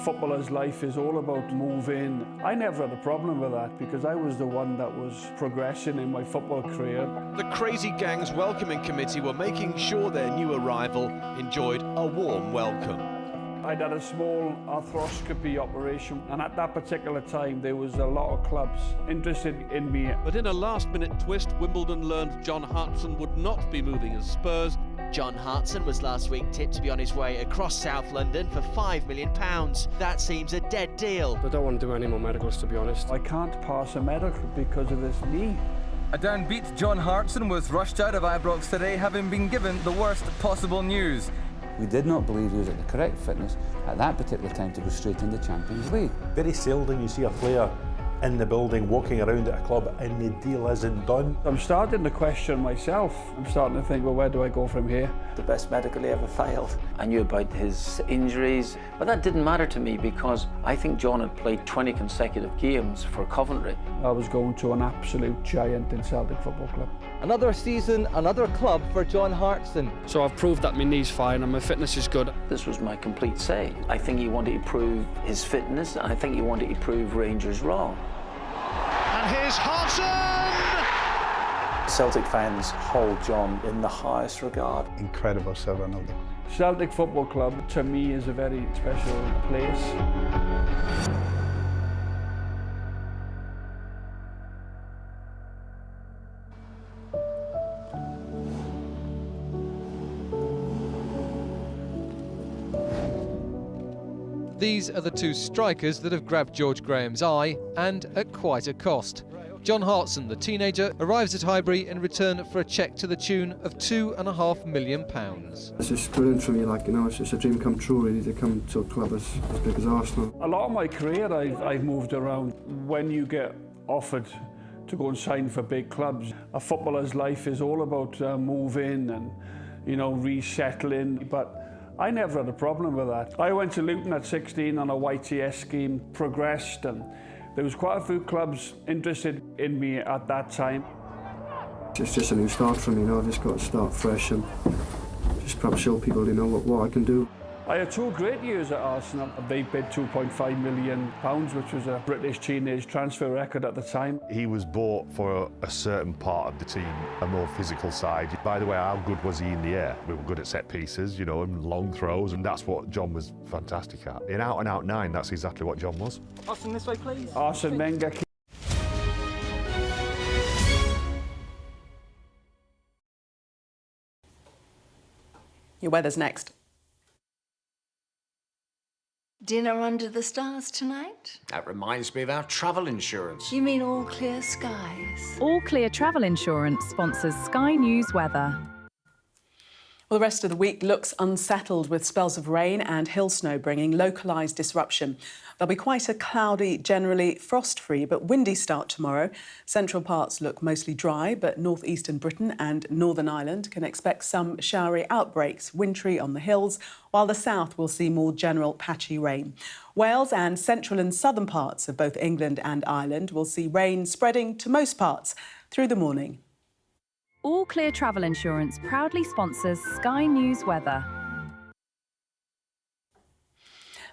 footballer's life is all about moving. I never had a problem with that because I was the one that was progressing in my football career. The Crazy Gang's welcoming committee were making sure their new arrival enjoyed a warm welcome. I'd had a small arthroscopy operation, and at that particular time there was a lot of clubs interested in me. But in a last-minute twist, Wimbledon learned John Hartson would not be moving as Spurs. John Hartson was last week tipped to be on his way across South London for £5 million. That seems a dead deal. I don't want to do any more medicals, to be honest. I can't pass a medical because of this knee. A downbeat John Hartson was rushed out of Ibrox today, having been given the worst possible news. We did not believe he was at the correct fitness at that particular time to go straight into the Champions League. Very seldom you see a player in the building walking around at a club and the deal isn't done. I'm starting to question myself. I'm starting to think, well, where do I go from here? The best medical he ever failed. I knew about his injuries, but that didn't matter to me because I think John had played 20 consecutive games for Coventry. I was going to an absolute giant in Celtic Football Club. Another season, another club for John Hartson. So I've proved that my knee's fine and my fitness is good. This was my complete say. I think he wanted to prove his fitness, and I think he wanted to prove Rangers wrong. And here's Hartson! Celtic fans hold John in the highest regard. Incredible, Sir Ronaldo. Celtic Football Club, to me, is a very special place. These are the two strikers that have grabbed George Graham's eye, and at quite a cost. John Hartson, the teenager, arrives at Highbury in return for a cheque to the tune of £2.5 million. It's just brilliant for me, like, you know, it's just a dream come true, really, to come to a club as big as Arsenal. A lot of my career I've moved around. When you get offered to go and sign for big clubs, a footballer's life is all about moving and, you know, resettling, but I never had a problem with that. I went to Luton at 16 on a YTS scheme, progressed, and there was quite a few clubs interested in me at that time. It's just a new start for me, you know, I've just got to start fresh and just perhaps show people, you know, what I can do. I had 2 great years at Arsenal. They bid £2.5 million, which was a British teenage transfer record at the time. He was bought for a certain part of the team, a more physical side. By the way, how good was he in the air? We were good at set pieces, you know, and long throws, and that's what John was fantastic at. In out-and-out 9, that's exactly what John was. Arsene, this way, please. Arsene Wenger. Your weather's next. Dinner under the stars tonight? That reminds me of our travel insurance. You mean All Clear Skies? All Clear Travel Insurance sponsors Sky News weather. Well, the rest of the week looks unsettled with spells of rain and hill snow bringing localised disruption. There'll be quite a cloudy, generally frost-free but windy start tomorrow. Central parts look mostly dry, but north-eastern Britain and Northern Ireland can expect some showery outbreaks, wintry on the hills, while the south will see more general patchy rain. Wales and central and southern parts of both England and Ireland will see rain spreading to most parts through the morning. All Clear Travel Insurance proudly sponsors Sky News weather.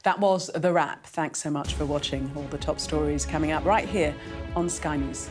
That was the wrap. Thanks so much for watching. All the top stories coming up right here on Sky News.